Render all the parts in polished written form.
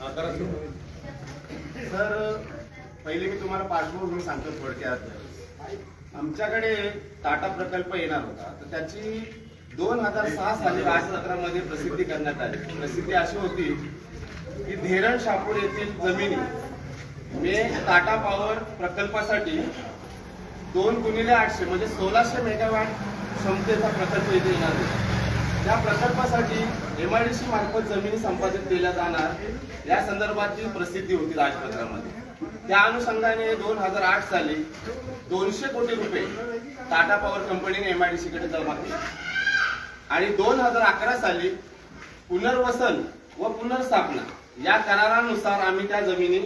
Sir पहिले मी तुम्हाला पार्श्वभूमी सांगतो थोडक्यात. आमच्याकडे टाटा प्रकल्प येणार होता, तर त्याची 2006 साली राजपत्रामध्ये प्रसिद्धी करण्यात आली. प्रसिद्धी अशी होती की धेरण शापूर येथील जमिनी मे टाटा पॉवर प्रकल्पासाठी 2x800 म्हणजे 1600 मेगावॅट क्षमतेचा प्रकल्प इथे येणार होता. त्या प्रकल्पासाठी MIDC मार्फत जमिनी संपादित केल्या जाणार या संदर्भातली प्रसिद्धी होती राजपत्रामध्ये. त्या अनुषंगाने 2008 साली 200 कोटी रुपये टाटा पॉवर कंपनीने MIDC कडे जमा केले आणि 2011 साली पुनर्वसन व पुनर्स्थापना या करारानुसार आम्ही त्या जमिनी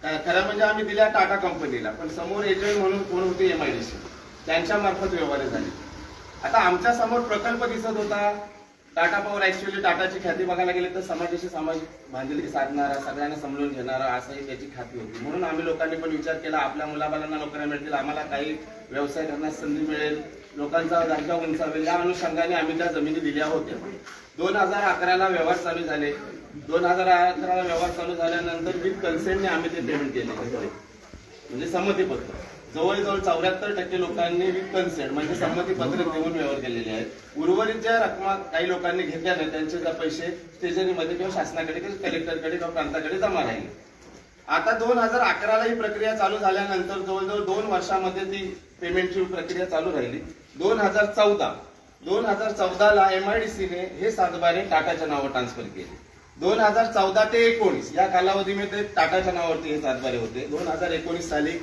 खरं म्हणजे आम्ही दिल्या टाटा कंपनीला, पण समोर एजंट म्हणून कोण होते MIDC, त्यांच्या मार्फत व्यवहार झाले. आता आमच्या समोर प्रकल्प दिसत होता टाटा पॉवर. ऍक्च्युअली टाटाची ख्याती बघायला गेले तर समाजाशी सामाजिक बांधिलकी साधणारा, सगळ्यांना समजून घेणारा असंही त्याची ख्याती होती. म्हणून आम्ही लोकांनी पण विचार केला आपल्या मुलाबाळांना नोकऱ्या मिळतील, आम्हाला काही व्यवसाय करण्यास संधी मिळेल, लोकांचा दर्जा उंचावेल, या अनुषंगाने आम्ही त्या जमिनी दिल्या होत्या. 2011ला व्यवहार चालू झाले. 2011ला व्यवहार चालू झाल्यानंतर विथ कन्सेंटने आम्ही ते पेमेंट केले, म्हणजे संमतीपत्र. जवळजवळ 74% लोकांनी विथ कन्सेंट म्हणजे संमतीपत्र देऊन व्यवहार केलेले आहेत. उर्वरित ज्या रक्कमा काही लोकांनी घेतल्या नाही त्यांचे पैसे ट्रेझरीमध्ये किंवा शासनाकडे किंवा कलेक्टरकडे किंवा प्रांताकडे जमा राहिले. आता 2011ला ही प्रक्रिया चालू झाल्यानंतर जवळजवळ 2 वर्षामध्ये ती पेमेंटची प्रक्रिया चालू राहिली. 2014ला MIDCने हे सातबारे टाटाच्या नावावर ट्रान्सफर केले. 2014 ते 19 या कालावधीमध्ये टाटाच्या नावावरती हे सातबारे होते. 2019 साली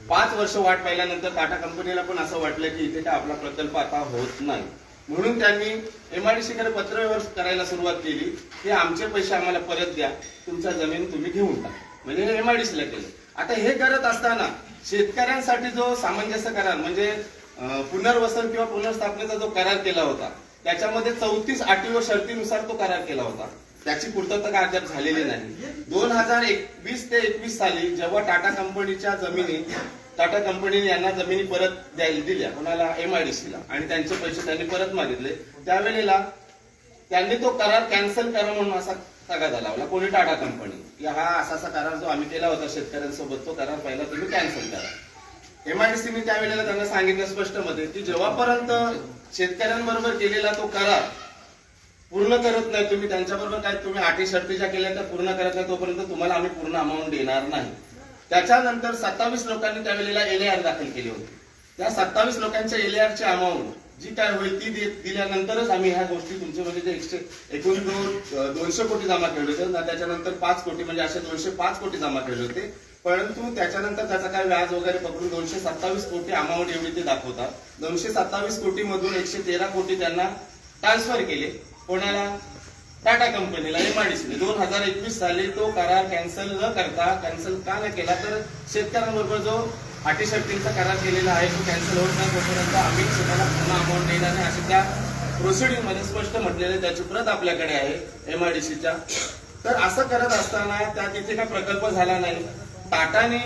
5 वर्ष वाट पाहिल्यानंतर टाटा कंपनीला पण असं वाटलं की इथे काय आपला प्रकल्प आता होत नाही, म्हणून त्यांनी MIDC कडे पत्रव्यवहार करायला सुरुवात केली की आमचे पैसे आम्हाला परत द्या, तुमच्या जमीन तुम्ही घेऊन टाका. म्हणजे हे MIDC ला केलं. आता हे करत असताना शेतकऱ्यांसाठी जो सामंजस्य करार म्हणजे पुनर्वसन किंवा पुनर्स्थापनेचा जो करार केला होता त्याच्यामध्ये 34 अटी व शर्तीनुसार तो करार केला होता. त्याची पूर्तता काय अद्याप झालेली नाही. 2020 ते 21 साली जेव्हा टाटा कंपनीच्या जमिनी टाटा कंपनीने यांना जमिनी परत द्यायला दिल्या कोणाला MIDCला आणि त्यांचे पैसे त्यांनी परत मागितले, त्यावेळेला त्यांनी तो करार कॅन्सल करा म्हणून असा तगादा लावला कोणी टाटा कंपनी की हा असा करार जो आम्ही केला होता शेतकऱ्यांसोबत तो करार पहिला तुम्ही कॅन्सल करा. MIDCने त्यावेळेला त्यांना सांगितलं स्पष्ट मध्ये की जेव्हापर्यंत शेतकऱ्यांबरोबर केलेला तो करार पूर्ण करत नाही तुम्ही, त्यांच्याबरोबर काय तुम्ही अटी शर्ती ज्या केल्या त्या पूर्ण करत नाही तोपर्यंत तुम्हाला आम्ही पूर्ण अमाऊंट देणार नाही. त्याच्यानंतर 27 लोकांनी त्यावेळेला LAR दाखल केली होती. त्या 27 लोकांच्या LARची अमाऊंट जी काय होईल ती दिल्यानंतरच आम्ही ह्या गोष्टी तुमचे म्हणजे जे एकूण 200 कोटी जमा केले होते, त्याच्यानंतर 5 कोटी म्हणजे असे 205 कोटी जमा केले होते. परंतु त्याच्यानंतर त्याचा काय व्याज वगैरे पकडून 227 कोटी अमाऊंट एवढी ते दाखवतात. 227 कोटी मधून 113 कोटी त्यांना ट्रान्सफर केले. कोणाला? टाटा कंपनीला MIDCने. 2021 साली तो करार कॅन्सल न करता, कॅन्सल का न केला तर शेतकऱ्यांबरोबर जो अटी शर्तींचा करार केलेला आहे तो कॅन्सल होत नाही तोपर्यंत आम्ही स्वतःला पूर्ण अमाऊंट देणार नाही असे त्या प्रोसिडिंग मध्ये स्पष्ट म्हटलेले, त्याची प्रत आपल्याकडे आहे MIDCच्या. तर असं करत असताना त्या तिथे काय प्रकल्प झाला नाही. टाटाने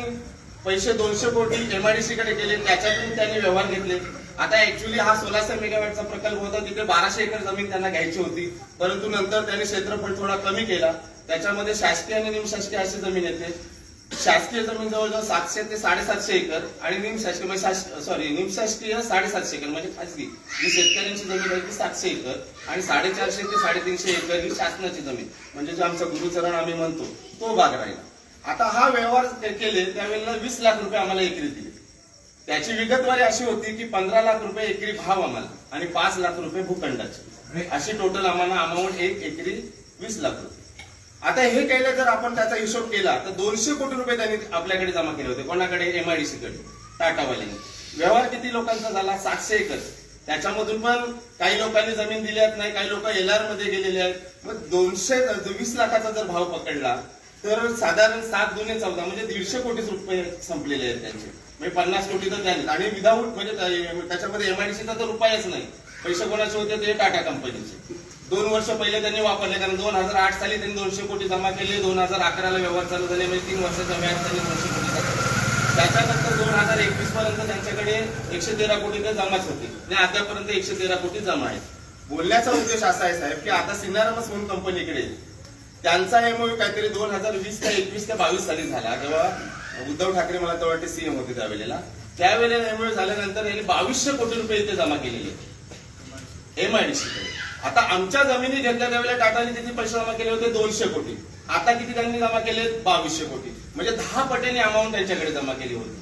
पैसे 200 कोटी MIDC कडे केले, त्याच्यातून त्यांनी व्यवहार घेतले. आता ऍक्च्युअली हा 1600 मेगावॅटचा प्रकल्प होता, तिथे 1200 एकर जमीन त्यांना घ्यायची होती, परंतु नंतर त्यांनी क्षेत्रफळ थोडा कमी केला. त्याच्यामध्ये शासकीय आणि निमशासकीय अशी जमीन येते. शासकीय जमीन जवळजवळ 700 ते 750 एकर आणि निमशासकीय निमशासकीय 750 एकर म्हणजे खासगी जी शेतकऱ्यांची जमीन आहे ती 700 एकर आणि 450 ते 350 एकर ही शासनाची जमीन म्हणजे जे आमचा गुरुचरण आम्ही म्हणतो तो भाग राहिला. आता हा व्यवहार केले त्यावेळेला 20 लाख रुपये आम्हाला एकरी दिले. त्याची विगतवारी अशी होती की 15 लाख रुपये एकरी भाव आम्हाला आणि 5 लाख रुपये भूखंडाची, अशी टोटल आम्हाला अमाऊंट एक एकरी 20 लाख रुपये. आता हे केलं जर आपण त्याचा हिशोब केला तर 200 कोटी रुपये त्यांनी आपल्याकडे जमा केले होते. कोणाकडे? MIDC कडे, टाटावाल्यांनी. व्यवहार किती लोकांचा झाला? 700 एकर. त्याच्यामधून पण काही लोकांनी जमीन दिल्यात नाही, काही लोक LAR मध्ये गेलेले आहेत. मग 20 लाखाचा जर भाव पकडला तर साधारण 7 दुने 14 म्हणजे 150 कोटी रुपये संपलेले आहेत त्यांचे. म्हणजे 50 कोटी तर त्यांनी आणि विदाऊट म्हणजे त्याच्यामध्ये MIDCचा तर रुपयाच नाही. पैसे कोणाचे होते? ते टाटा कंपनीचे. 2 वर्ष पहिले त्यांनी वापरले, कारण 2008 साली त्यांनी 200 कोटी जमा केले. 2011ला व्यवहार चालू झाले म्हणजे 3 वर्षाचा व्याज त्यांनी 200 कोटी जमा. त्याच्यानंतर 2021 पर्यंत त्यांच्याकडे 113 कोटी ते जमाच होते आणि आतापर्यंत 113 कोटी जमा आहेत. बोलण्याचा उद्देश असा आहे साहेब की आता सिनारमस म्हणून कंपनीकडे त्यांचा एमओयू काहीतरी 2020 का 21 का 22 साली झाला, जेव्हा उद्धव ठाकरे मला तर वाटते सीएम होते त्यावेळेला. त्यावेळेला एमओयू झाल्यानंतर यांनी 2200 कोटी रुपये इथे जमा केलेले एमआयडीसी कडे. आता आमच्या जमिनी घेतल्या त्यावेळेला टाटाने तिथे पैसे जमा केले होते 200 कोटी. आता किती त्यांनी जमा केले? 2200 कोटी. म्हणजे 10 पटीने अमाऊंट त्यांच्याकडे जमा केली होती.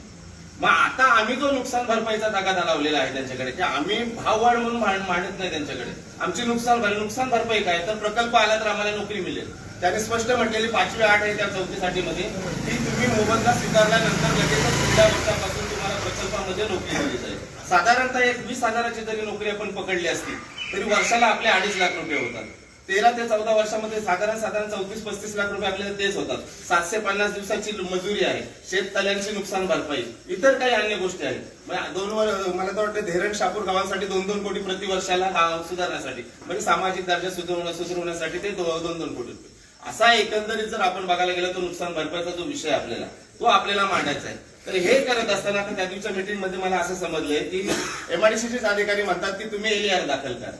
मग आता आम्ही जो नुकसान भरपाईचा तगादा लावलेला आहे त्यांच्याकडे, की आम्ही भाववाढ म्हणून मांडत नाही त्यांच्याकडे, आमची नुकसान भरपाई काय, तर प्रकल्प आला तर आम्हाला नोकरी मिळेल. त्यांनी स्पष्ट म्हटलेली 5वी 8 आहे त्या 34साठी मध्ये की तुम्ही मोबदला स्वीकारल्यानंतर लगेचच पुढल्या वर्षापासून तुम्हाला प्रकल्पामध्ये नोकरी मिळली जाईल. साधारणतः एक 20,000ची जरी नोकरी आपण पकडली असती तरी वर्षाला आपले 2.5 लाख रुपये होतात. 13 ते 14 वर्षामध्ये साधारण 34-35 लाख रुपये आपल्याला तेच होतात. 750 दिवसाची मजुरी आहे, शेततळ्यांची नुकसान भरपाई, इतर काही अन्य गोष्टी आहेत. मला तर वाटतं धैरण शापूर गावांसाठी 2-2 कोटी प्रति वर्षाला सुधारण्यासाठी, म्हणजे सामाजिक दर्जा सुधारण्यासाठी ते 2-2 कोटी रुपये. असा एकंदरीत जर आपण बघायला गेलो तर नुकसान भरपाईचा जो विषय आपल्याला तो आपल्याला मांडायचा आहे. तर हे करत असताना आता त्या दिवसाच्या मीटिंग मध्ये मला असं समजलंय की एमआयडीसीचे अधिकारी म्हणतात की तुम्ही एलईआर दाखल करा.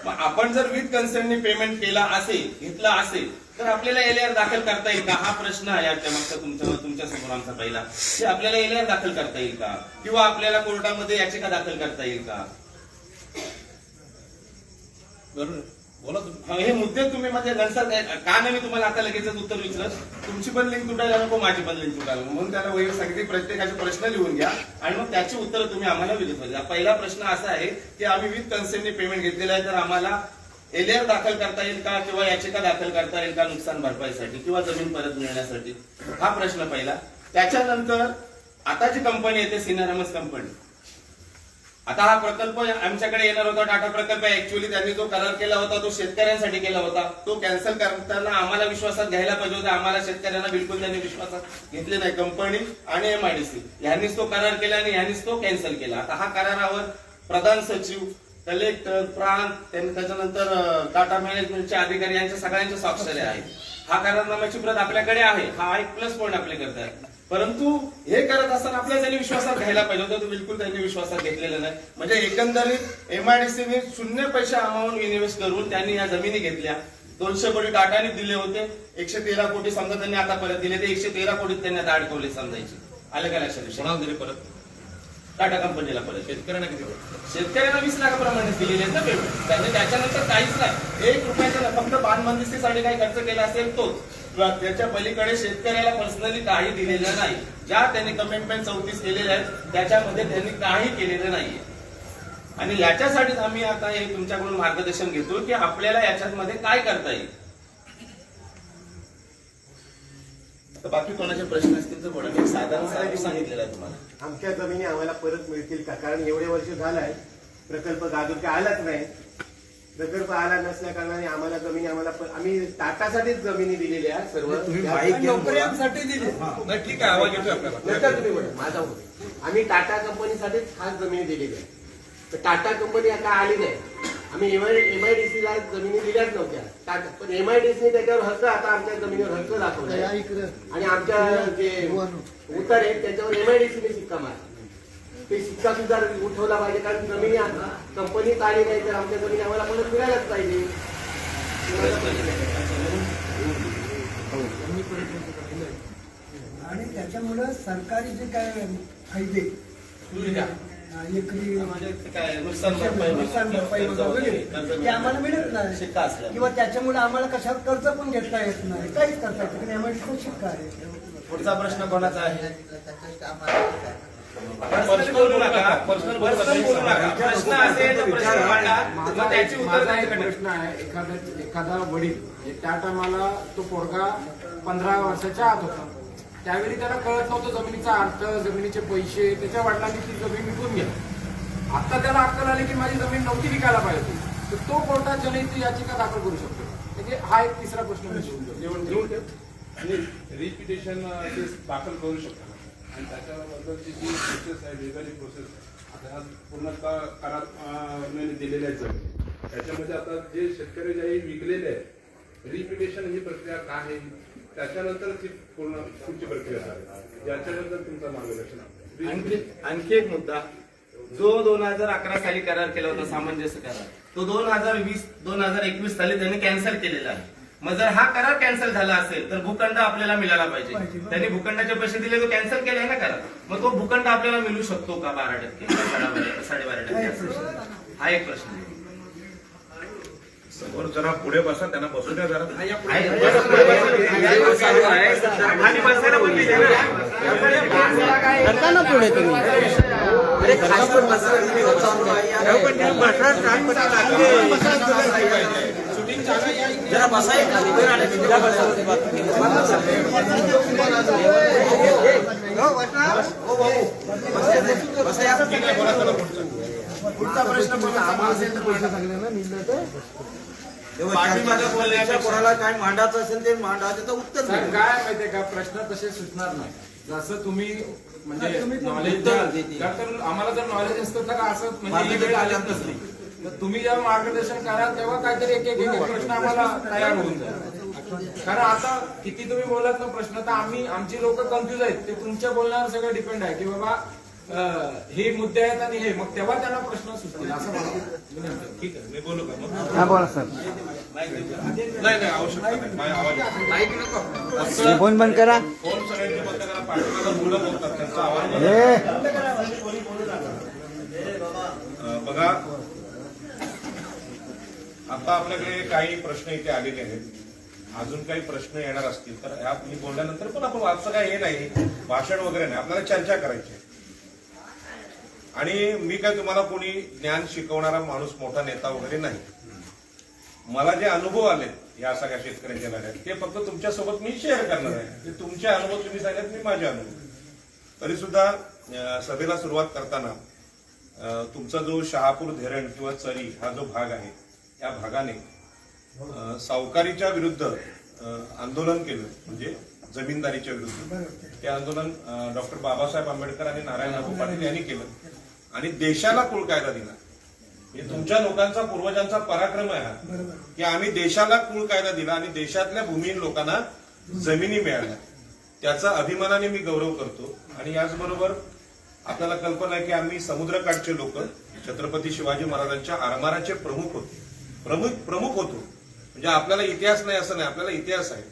मग आपण जर विथ कन्सेंटने पेमेंट केला असेल, घेतला असेल, तर आपल्याला एलईआर दाखल करता येईल का, हा प्रश्न आहे याच्या मागचा तुमच्या समोर आमचा पहिला, की आपल्याला एलईआर दाखल करता येईल का, किंवा आपल्याला कोर्टामध्ये याचिका दाखल करता येईल का. बरोबर बोला तुम्ही. हे मुद्दे तुम्ही म्हणजे नंतर का नाही, मी तुम्हाला आता लगेचच उत्तर विचारत, तुमची पण लिंक तुटायला नको, माझी पण लिंक तुटायला नको, म्हणून त्याला वैयक्तिक सांगितले प्रत्येकाचे प्रश्न लिहून घ्या आणि मग त्याची उत्तरं तुम्ही आम्हाला विचारा. द्या. पहिला प्रश्न असा आहे की आम्ही विथ कन्सेंटने पेमेंट घेतलेला आहे, तर आम्हाला एलईआर दाखल करता येईल का, किंवा याचिका दाखल करता येईल का नुकसान भरपाईसाठी किंवा जमीन परत मिळण्यासाठी, हा प्रश्न पहिला. त्याच्यानंतर आता जी कंपनी येते सिनेरमस कंपनी, आता हा प्रकल्प आमच्याकडे येणार होता, टाटा प्रकल्प. ऍक्च्युअली त्यांनी जो करार केला होता तो शेतकऱ्यांसाठी केला होता. तो कॅन्सल करताना आम्हाला विश्वासात घ्यायला पाहिजे होता. आम्हाला शेतकऱ्यांना बिलकुल त्यांनी विश्वासात घेतले नाही. कंपनी आणि एमआयडीसी यांनीच तो करार केला आणि यांनीच तो कॅन्सल केला. आता हा करारावर प्रधान सचिव, कलेक्टर, प्रांत, त्याच्यानंतर टाटा मॅनेजमेंटचे अधिकारी यांच्या सगळ्यांच्या स्वाक्षऱ्या आहेत. हा करारनाम्याची प्रत आपल्याकडे आहे. हा एक प्लस पॉईंट आपले करतात. परंतु हे करत असताना आपल्याला त्यांनी विश्वासात घ्यायला पाहिजे होतं, तो बिलकुल त्यांनी विश्वासात घेतलेला नाही. म्हणजे एकंदरीत एमआयडीसीने 0 पैसे अमाऊंट इन्व्हेस्ट करून त्यांनी या जमिनी घेतल्या. 200 कोटी टाटाने दिले होते, 113 कोटी समजा त्यांनी आता परत दिले, ते 113 कोटी त्यांनी आता अडकवले समजायचे. आलं का लक्षात? कोणाला दिले परत? टाटा कंपनीला परत. शेतकऱ्यांना किती? शेतकऱ्यांना 20 लाखाप्रमाणे दिलेले आहेत ना पेमेंट. त्यांनी त्याच्यानंतर काहीच नाही, 1 रुपयाचा फक्त बांधबंदिस्तीसाठी काही खर्च केला असेल तोच. त्याच्या पलीकडे शेतकऱ्याला पर्सनली काही दिलेलं नाही. ज्या त्यांनी कमिटमेंट 34 केलेल्या आहेत त्याच्यामध्ये त्यांनी काही केलेलं नाहीये. आणि याच्यासाठीच आम्ही आता हे तुमच्याकडून मार्गदर्शन घेतो की आपल्याला याच्यामध्ये काय करता येईल. तर बाकी कोणाचे प्रश्न असतील तर बोला. मी साधारण सांगितलेलं आहे तुम्हाला. आमच्या जमिनी आम्हाला परत मिळतील का? कारण एवढे वर्ष झालाय प्रकल्प गाजून काय आलाच नाही. प्रकल्प आला नसल्या कारणाने आम्हाला जमिनी आम्ही टाटासाठीच जमिनी दिलेल्या सर्व. नोकऱ्यांसाठी दिली. नाही ठीक आहे, आवाज येतोय आपल्याला. माझा होतो. आम्ही टाटा कंपनीसाठीच खास जमिनी दिलेल्या आहे. तर टाटा कंपनी आता आली नाही. आम्ही एमआयडीसीला जमिनी दिल्याच नव्हत्या. टाटा पण एमआयडीसी त्याच्यावर हक्क, आता आमच्या जमिनीवर हक्क दाखवला आणि आमच्या जे उतार आहेत त्याच्यावर एमआयडीसीने शिक्का मारला. ते शिक्का सुद्धा उठवला पाहिजे, कारण जमिनी कंपनीत आली नाही तर आमच्या जमिनी आम्हाला परत मिळायलाच पाहिजे. आणि त्याच्यामुळं सरकारी जे काय कायदे नुकसान भरपाई ते आम्हाला मिळत नाही, किंवा त्याच्यामुळे आम्हाला कशावर कर्ज पण घेता येत नाही, काहीच करता येत नाही. एमआयडीसी शिक्का आहे. पुढचा प्रश्न कोणाचा आहे? पर्सनल बोलू नका. प्रश्न असेल तर प्रश्न मांडा, मग त्याची उत्तर द्यायचं. प्रश्न आहे, एखादा वडील त्या टायमाला तो पोरगा 15 वर्षाच्या आत होता, त्यावेळी त्याला कळत नव्हतं जमिनीचा अर्थ, जमिनीचे पैसे. त्याच्या वडिलांनी ती जमीन विकून गेली. आता त्याला अक्कल आली की माझी जमीन नव्हती विकायला पाहिजे, तर तो कोर्टात जनहित याचिका दाखल करू शकतो. म्हणजे हा एक तिसरा प्रश्न घेऊन ठेव. आणि रिपिटेशन केस दाखल करू शकतो. आणि त्याच्याबद्दलची जी प्रोसेस आहे, लिगली प्रोसेस, आता पूर्ण करार दिलेले आहेत जमीन, त्याच्यामध्ये आता जे शेतकरी ज्याही विकलेले आहेत, रिपिटेशन ही प्रक्रिया काय आहे, त्याच्यानंतर ती पूर्ण पुढची प्रक्रिया आहे. याच्याबद्दल तुमचं मार्गदर्शन. आणखी एक मुद्दा, जो 2011 साली करार केला होता सामंजस्य करार, तो 2021 साली त्यांनी कॅन्सल केलेला आहे. मग जर हा करार कॅन्सल झाला असेल तर भूखंड आपल्याला मिळाला पाहिजे. पाहिजे. त्यांनी भूखंडाचे पैसे दिले तो कॅन्सल केलाय ना करार. मग तो भूखंड आपल्याला मिळू शकतो का 12% 12.5%? हा एक प्रश्न आहे. समोर जरा पुढे बसा, त्यांना बसू द्या जरा. आणि बसायला बोलली ना. करता ना पुढे तुम्ही. अरे खास पण जरा बसाय खाली पुढचा प्रश्न कोणाचा असेल तर पाठीमागे बोलण्याच्या कोणाला काय मांडायचं असेल ते मांडायचं तर उत्तर सर द्या. काय माहितीये का, प्रश्न तसे सुचणार नाही. जसं तुम्ही म्हणजे नॉलेज द्याल तर आम्हाला जर नॉलेज असतं तर असं म्हणजे ही वेळ आलीच नसली. तर तुम्ही जेव्हा मार्गदर्शन कराल तेव्हा काहीतरी एक एक प्रश्न आम्हाला तयार होऊन जाईल. कारण आता किती तुम्ही बोलत ना प्रश्न, तर आमची लोक कन्फ्युज आहेत. ते तुमच्या बोलण्यावर सगळं डिपेंड आहे की बाबा हे मुद्दे आहेत आणि हे, मग तेव्हा त्यांना प्रश्न सुचतील असं मला विनंती. ठीक आहे, मी बोलू का मग? हा बोला सर. नाही आवश्यकता नाही. माझा आवाज फोन बंद करा. फोन सगळ्यांनी बंद करा. पाठीमागे मुलं बोलतात, त्यांचा आवाज बघा. आता आपल्याकडे काही प्रश्न इथे आलेले आहेत. अजून काही प्रश्न येणार असतील तर ह्यात मी बोलल्यानंतर पण आपण वाचचं काय हे नाही, भाषण वगैरे नाही, आपल्याला चर्चा करायची आहे. आणि मी काय तुम्हाला कोणी ज्ञान शिकवणारा माणूस, मोठा नेता वगैरे नाही. मला जे अनुभव आले या सगळ्या शेतकऱ्यांच्या लढ्यात ते फक्त तुमच्यासोबत मी शेअर करणार आहे. ते तुमचे अनुभव तुम्ही सांगत, मी माझे अनुभव. तरी सुद्धा सभेला सुरुवात करताना तुमचा जो शहापूर धरण किंवा चरी हा जो भाग आहे, या भागाने सावकारीच्या विरुद्ध आंदोलन केलं, म्हणजे जमीनदारीच्या विरुद्ध. ते आंदोलन डॉक्टर बाबासाहेब आंबेडकर आणि नारायण पाटील यांनी केलं आणि देशाला कुळ कायदा दिला. हे तुमच्या लोकांचा, पूर्वजांचा पराक्रम आहे हा, की आम्ही देशाला कुळ कायदा दिला आणि देशातल्या भूमिहीन लोकांना जमिनी मिळाल्या. त्याचा अभिमानाने मी गौरव करतो. आणि याचबरोबर आपल्याला कल्पना आहे की आम्ही समुद्रकाठचे लोक छत्रपती शिवाजी महाराजांच्या आरमाराचे प्रमुख होतो. म्हणजे आपल्याला इतिहास नाही असं नाही, आपल्याला इतिहास आहे.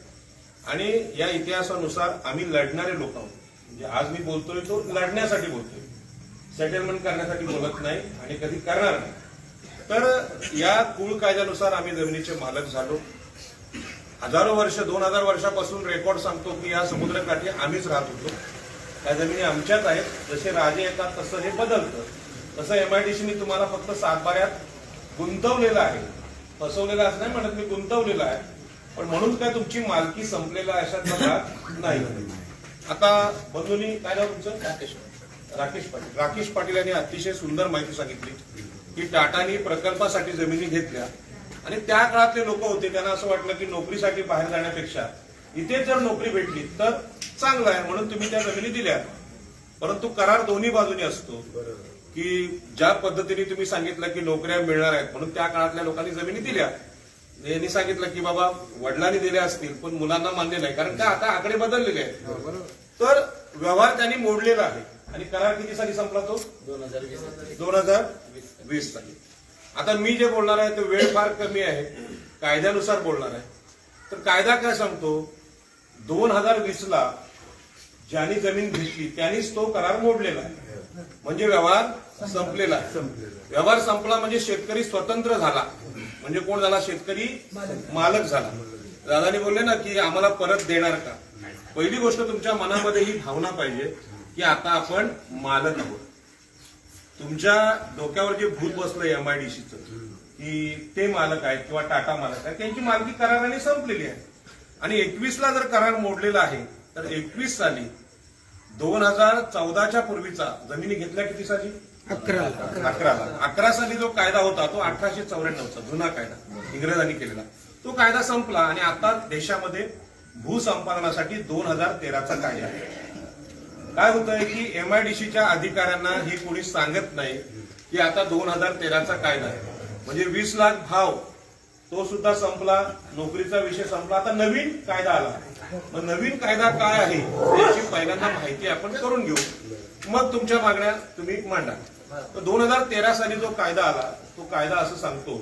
आणि या इतिहासानुसार आम्ही लढणारे लोक आहोत. म्हणजे आज मी बोलतोय तो लढण्यासाठी बोलतोय, सेटलमेंट करण्यासाठी बोलत नाही आणि कधी करणार नाही. तर या कुळ कायद्यानुसार आम्ही जमिनीचे मालक झालो. हजारो वर्ष, 2000 वर्षापासून रेकॉर्ड सांगतो की या समुद्रकाठी आम्हीच राहत होतो. त्या जमिनी आमच्याच आहेत. जसे राजे येतात तसं हे बदलतं. तसं एमआयडीसीने तुम्हाला फक्त सातबाऱ्यात गुंतवलेलं आहे, फसवलेलं असं नाही म्हणत मी, गुंतवलेलं आहे. पण म्हणून काय तुमची मालकी संपलेला अशातला भाग नाही. आता बंधूंनी काय नाव तुमचं? राकेश पाटील यांनी अतिशय सुंदर माहिती सांगितली की टाटानी प्रकल्पासाठी जमिनी घेतल्या आणि त्या काळातले लोक होते, त्यांना असं वाटलं की नोकरीसाठी बाहेर जाण्यापेक्षा इथे जर नोकरी भेटली तर चांगलं आहे, म्हणून तुम्ही त्या जमिनी दिल्या. परंतु करार दोन्ही बाजूनी असतो की ज्या पद्धतीने तुम्ही सांगितलं की नोकऱ्या मिळणार आहेत म्हणून त्या काळातल्या लोकांनी जमिनी दिल्या. यांनी सांगितलं की बाबा वडिलांनी दिल्या असतील पण मुलांना मान्य नाही, कारण का आता आकडे बदललेले आहेत. तर व्यवहार त्यांनी मोडलेला आहे. आणि करार किती साली संपला तो? 2020 साली. आता मी जे बोलणार आहे ते वेळ फार कमी आहे, कायद्यानुसार बोलणार आहे. तर कायदा काय सांगतो? 2020ला ज्यांनी जमीन घेतली त्यांनीच तो करार मोडलेला आहे. म्हणजे व्यवहार संपलेला आहे. व्यवहार संपला म्हणजे शेतकरी स्वतंत्र झाला. म्हणजे कोण झाला? शेतकरी मालक झाला. दादानी बोलले ना की आम्हाला परत देणार का? पहिली गोष्ट तुमच्या मनामध्ये ही भावना पाहिजे की आता आपण मालक आहोत. तुमच्या डोक्यावर जे भूत बसलंय एमआयडीसीचं की ते मालक आहेत किंवा टाटा मालक आहेत, त्यांची मालकी कराराने संपलेली आहे. आणि 21ला जर करार मोडलेला आहे तर 21 साली 2014च्या पूर्वीचा जमिनी घेतल्या किती साली? 11 साली जो कायदा होता तो 1894चा जुना कायदा इंग्रजांनी केलेला, तो कायदा संपला आणि आता देशामध्ये भूसंपादनासाठी 2013चा कायदा आहे. काय होतंय की एमआयडीसीच्या अधिकाऱ्यांना हे कोणी सांगत नाही की आता 2013चा कायदा आहे. म्हणजे 20 लाख भाव तो सुद्धा संपला, नोकरीचा विषय संपला. आता नवीन कायदा आला. मग नवीन कायदा काय आहे याची पहिल्यांदा माहिती आपण करून घेऊ, मग तुमच्या मागण्या तुम्ही मांडा. 2013 साली जो कायदा आला तो कायदा असं सांगतो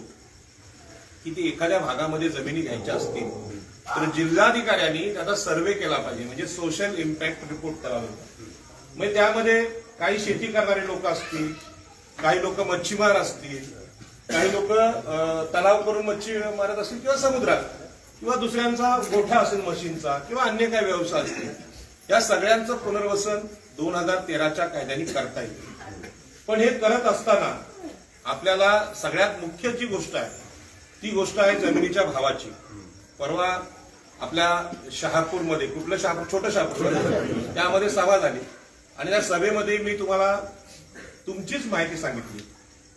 की ती एखाद्या भागामध्ये जमिनी घ्यायच्या असतील तर जिल्हाधिकाऱ्यांनी त्याचा सर्व्हे केला पाहिजे, म्हणजे सोशल इम्पॅक्ट रिपोर्ट करावा लागतो. म्हणजे त्यामध्ये काही शेती करणारे लोक असतील, काही लोक मच्छीमार असतील, काही लोक तलाव करून मच्छी मारत असतील किंवा समुद्रात, किंवा दुसऱ्यांचा गोठा असेल मशीनचा, किंवा अन्य काही व्यवसाय असतील. या सगळ्यांचं पुनर्वसन 2013च्या कायद्याने करता येईल. पण हे करत असताना आपल्याला सगळ्यात मुख्य जी गोष्ट आहे ती गोष्ट आहे जमिनीच्या भावाची. परवा आपल्या शहापूरमध्ये, कुठलं शहापूर, छोटं शहापूर, त्यामध्ये सभा झाली आणि त्या सभेमध्ये मी तुम्हाला तुमचीच माहिती सांगितली.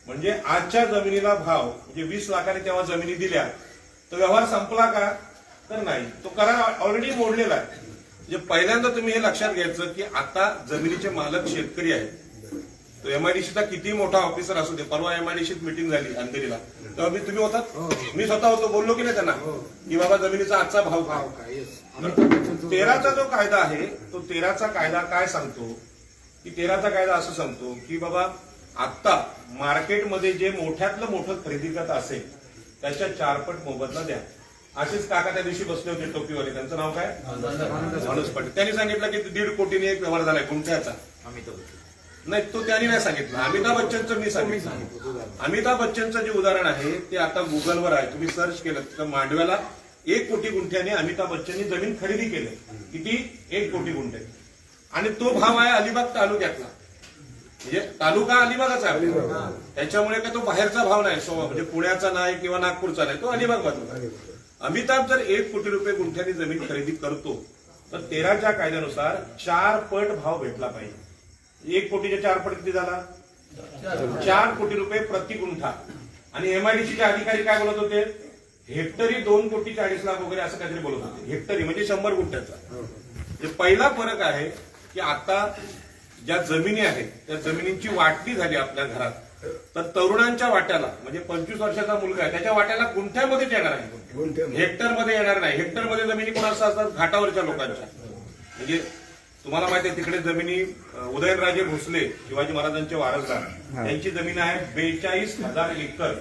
म्हणजे आजच्या जमिनीला भाव, म्हणजे 20 लाखाने तेव्हा जमिनी दिल्या तर व्यवहार संपला का? तर नाही, तो करार ऑलरेडी मोडलेला आहे. म्हणजे पहिल्यांदा तुम्ही हे लक्षात घ्यायचं की आता जमिनीचे मालक शेतकरी आहेत. तो एमआयडीसीचा किती मोठा ऑफिसर असू दे, परवा एमआयडीसीत मीटिंग झाली अंधेरीला, तेव्हा तुम्ही होतात, मी स्वतः होतो, बोललो की नाही त्यांना की बाबा जमिनीचा आजचा भाव काय. 13चा जो कायदा आहे तो 13चा कायदा काय सांगतो की 13चा कायदा असं सांगतो की बाबा आता मार्केटमध्ये जे मोठ्यातलं मोठं खरेदी करत असेल त्याच्या 4 पट मोबदला द्या. असेच काका त्या दिवशी बसले होते टोपीवाले, त्यांचं नाव काय, माणूस पाटील. त्यांनी सांगितलं की 1.5 कोटीने एक व्यवहार झालाय गुंठ्याचा. नाही, तो त्यांनी नाही सांगितलं, अमिताभ बच्चनचं मी सांगितलं. अमिताभ बच्चनचं जे उदाहरण आहे ते आता गुगलवर आहे, तुम्ही सर्च केलं तर मांडव्याला 1 कोटी गुंठ्याने अमिताभ बच्चननी जमीन खरेदी केली. किती? 1 कोटी गुंठे. आणि तो भाव आहे अलिबाग तालुक्यातला, म्हणजे तालुका अलिबागच आहे. त्याच्यामुळे काय तो बाहेरचा भाव नाही, म्हणजे पुण्याचा नाही किंवा नागपूरचा नाही, तो अलिबाग बाजूला. अमिताभ जर 1 कोटी रुपये गुंठ्याने जमीन खरेदी करतो तर 13च्या कायद्यानुसार 4 पट भाव भेटला पाहिजे. 1 कोटीच्या 4 पट किती झाला? 4 कोटी रुपये प्रति गुंठा. आणि एमआयडीसीचे अधिकारी काय बोलत होते? हेक्टरी 2 कोटी 40 लाख वगैरे असं काहीतरी बोलत होते. हेक्टरी म्हणजे 100 गुंठ्याचा. पहिला फरक आहे की आता ज्या जमिनी आहेत त्या जमिनींची वाटणी झाली आपल्या घरात, तर तरुणांच्या वाट्याला, म्हणजे 25 वर्षाचा मुलगा आहे त्याच्या वाट्याला गुंठ्यामध्येच येणार आहे, हेक्टरमध्ये येणार नाही. हेक्टरमध्ये जमिनी कोणाच्या असतात? घाटावरच्या लोकांच्या. म्हणजे तुम्हाला माहिती आहे तिकडे जमिनी उदयनराजे भोसले, शिवाजी महाराजांचे वारसदार, त्यांची जमीन आहे 42,000 एकर.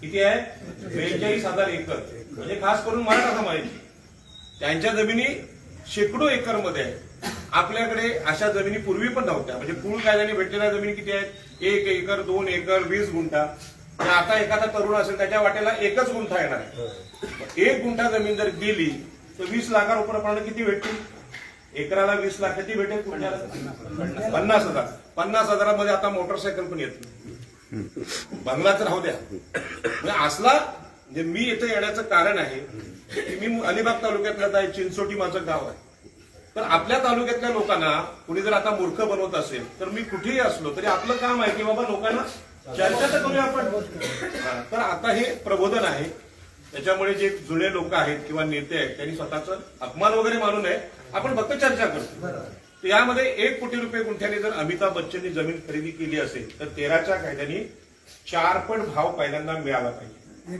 किती आहे? 42,000 एकर. म्हणजे खास करून मराठा समाजाची त्यांच्या जमिनी शेकडो एकर मध्ये आहे. आपल्याकडे अशा जमिनी पूर्वी पण नव्हत्या. म्हणजे पूल कायद्याने भेटलेल्या जमिनी किती आहेत? 1 एकर, 2 एकर, 20 गुंठा. आता एखादा तरुण असेल त्याच्या वाट्याला 1च गुंठा येणार आहे. 1 गुंठा जमीन जर गेली तर 20 लाखांप्रमाणे किती भेटतील? एकराला 20 लाख किती भेटेल? 50,000. 50,000मध्ये आता मोटरसायकल पण येत नाही, बंगलाच राहू द्या. म्हणजे असला, म्हणजे मी इथे येण्याचं कारण आहे की मी अलिबाग तालुक्यातलं आहे, चिंचोटी माझं गाव आहे. तर आपल्या तालुक्यातल्या लोकांना कुणी जर आता मूर्ख बनवत असेल तर मी कुठेही असलो तरी आपलं काम आहे की बाबा लोकांना चर्चा तर करूया आपण. तर आता हे प्रबोधन आहे, त्याच्यामुळे जे जुने लोक आहेत किंवा नेते आहेत त्यांनी स्वतःचा अपमान वगैरे मानू नये, आपण फक्त चर्चा करतो. तर यामध्ये 1 कोटी रुपये गुंठ्याने जर अमिताभ बच्चननी जमीन खरेदी केली असेल तर 13च्या कायद्याने 4 पट भाव पहिल्यांदा मिळाला पाहिजे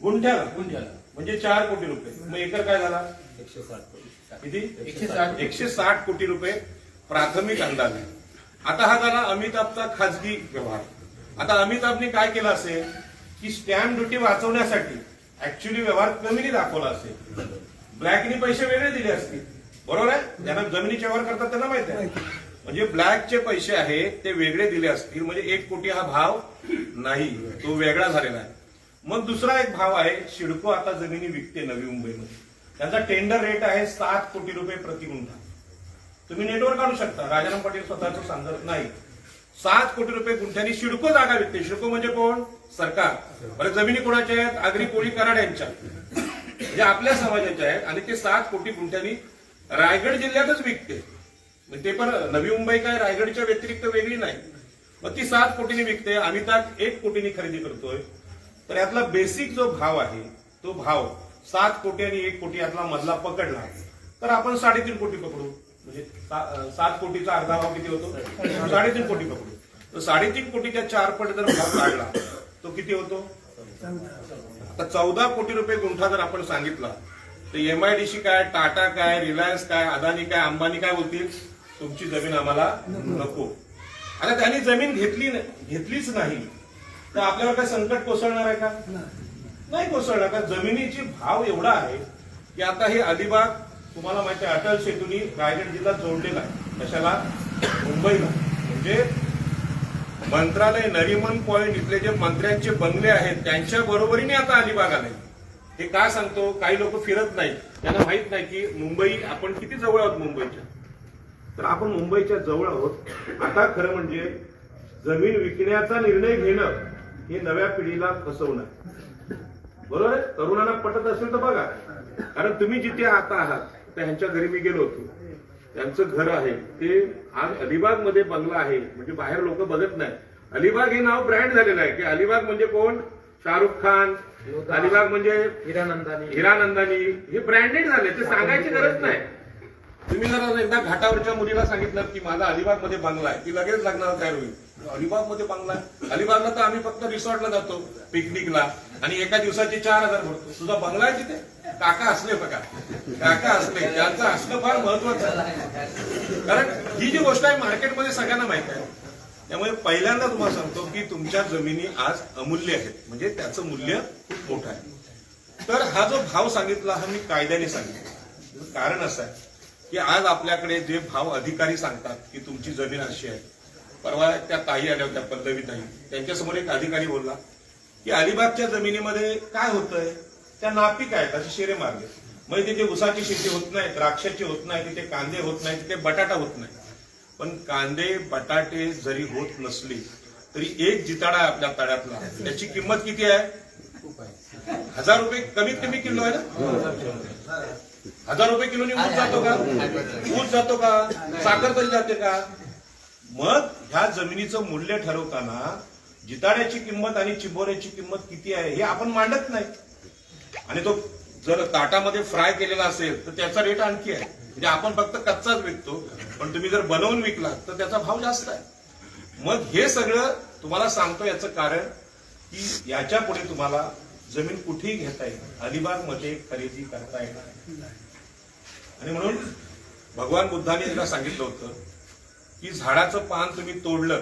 गुंठ्याला. म्हणजे 4 कोटी रुपये. मग एकर काय झाला? 160 किती? 160 कोटी रुपये प्राथमिक अंदाज आहे. आता हा झाला अमिताभचा खाजगी व्यवहार. आता अमिताभने काय केलं असेल की स्टॅम्प ड्युटी वाचवण्यासाठी ऍक्च्युली व्यवहार कमीने दाखवला असेल, ब्लॅकने पैसे वेगळे दिले असतील. बरोबर आहे? ज्यांना जमिनीचे व्यवहार करतात त्यांना माहिती आहे. म्हणजे ब्लॅकचे पैसे आहेत ते वेगळे दिले असतील, म्हणजे 1 कोटी हा भाव नाही, तो वेगळा झालेला आहे. मग दुसरा एक भाव आहे, सिडको आता जमिनी विकते नवी मुंबईमध्ये, त्यांचा टेंडर रेट आहे 7 कोटी रुपये प्रति गुंठा. तुम्ही नेटवर काढू शकता, राजाराम पाटील स्वतःच सांगत नाही. 7 कोटी रुपये गुंठ्यांनी सिडको जागा विकते. सिडको म्हणजे कोण? सरकार. बरं, जमिनी कोणाच्या आहेत? आगरी कोळी कराड यांच्या, म्हणजे आपल्या समाजाच्या आहेत. आणि ते 7 कोटी गुंठ्यांनी रायगड जिल्ह्यातच विकते. ते पण नवी मुंबई काय रायगडच्या व्यतिरिक्त वेगळी नाही. मग ती 7 कोटीने विकते. अमिताभ 1 कोटीने खरेदी करतोय. तर यातला बेसिक जो भाव आहे तो भाव 7 कोटी आणि 1 कोटी यातला मधला पकडला तर आपण 3.5 कोटी पकडू. म्हणजे 7 कोटीचा अर्धा भाव किती होतो? 3.5 कोटी पकडू. तर 3.5 कोटीच्या 4 पट जर भाव काढला तो किती होतो? आता 14 कोटी रुपये गुंठा जर आपण सांगितला तर एमआयडीसी काय, टाटा काय, रिलायन्स काय, अदानी काय, अंबानी काय बोलतील? तुमची जमीन आम्हाला नको. आता त्यांनी जमीन घेतलीच नाही तर आपल्याला काय संकट कोसळणार आहे का? नाही कोसळणार, कारण जमिनीची भाव एवढा आहे की आता हे अलिबाग तुम्हाला माहिती आहे अटल सेतूनी रायगड जिल्हा जोडलेला आहे. कशाला? मुंबईला. म्हणजे मंत्रालय नरिमन पॉइंट इथले जे मंत्र्यांचे बंगले आहेत त्यांच्या बरोबरीने आता अलिबाग आले. हे का सांगतो? काही लोक फिरत नाहीत, त्यांना माहित नाही की मुंबई आपण किती जवळ आहोत मुंबईच्या. तर आपण मुंबईच्या जवळ आहोत. आता खरं म्हणजे जमीन विकण्याचा निर्णय घेणं हे नव्या पिढीला फसवणं. बरोबर आहे? तरुणांना पटत असेल तर बघा, कारण तुम्ही जिथे आता आहात त्या ह्यांच्या घरी मी गेलो होतो, त्यांचं घर आहे ते आज अलिबाग मध्ये बंगला आहे. म्हणजे बाहेर लोक बघत नाही. अलिबाग हे नाव ब्रँड झालेलं आहे की अलिबाग म्हणजे कोण? शाहरुख खान. अलिबाग म्हणजे हिरानंदानी. हे ब्रँडेड झाले, ते सांगायची गरज नाही. तुम्ही जर एकदा घाटावरच्या मुलीला सांगितलं की माझा अलिबाग मध्ये बंगला आहे, ती लगेच लग्नाला तयार होईल. अलिबाग मध्ये बंगला आहे? अलिबागला तर आम्ही फक्त रिसॉर्टला जातो पिकनिकला आणि एका दिवसाची 4,000 भरतो. तुझा बंगला आहे तिथे? काका असले बघा, काका असले, त्यांचं असणं फार महत्वाचं आहे. कारण ही जी गोष्ट आहे मार्केटमध्ये सगळ्यांना माहित आहे. त्यामुळे पहिल्यांदा तुम्हाला सांगतो की तुमच्या जमिनी आज अमूल्य आहेत, म्हणजे त्याचं मूल्य खूप मोठं आहे. तर हा जो भाव सांगितला हा मी कायद्याने सांगितला. कारण असं आहे की आज आपल्याकडे जे भाव अधिकारी सांगतात की तुमची जमीन अशी आहे. परवा त्या ताई आल्या होत्या, पल्लवी ताई, त्यांच्यासमोर एक अधिकारी बोलला की अलिबागच्या जमिनीमध्ये काय होतंय, त्या नापीक आहेत, असे शेरे मारले. म्हणजे तिथे उसाची शेती होत नाही, द्राक्षाची होत नाही, तिथे कांदे होत नाही, तिथे बटाटा होत नाही. पण कांदे बटाटे जरी होत नसली तरी एक जिताडा आहे आपल्या तळ्यातला, त्याची किंमत किती आहे? 1,000 रुपये कमीत कमी किलो आहे ना. 1,000 रुपये किलोनी ऊस जातो का? ऊस जातो का? साखर तरी जाते का? मग ह्या जमिनीचं मूल्य ठरवताना जिताड्याची किंमत आणि चिंबोऱ्याची किंमत किती आहे हे आपण मांडत नाही. आणि तो जर ताटामध्ये फ्राय केलेला असेल तर त्याचा रेट आणखी आहे. म्हणजे आपण फक्त कच्चाच विकतो, पण तुम्ही जर बनवून विकलात तर त्याचा भाव जास्त आहे. मग हे सगळं तुम्हाला सांगतो याचं कारण की याच्या पुढे तुम्हाला जमीन कुठेही घेता येईल, अलिबागमध्ये खरेदी करता येणार. आणि म्हणून भगवान बुद्धाने एकदा सांगितलं होतं की झाडाचं पान तुम्ही तोडलं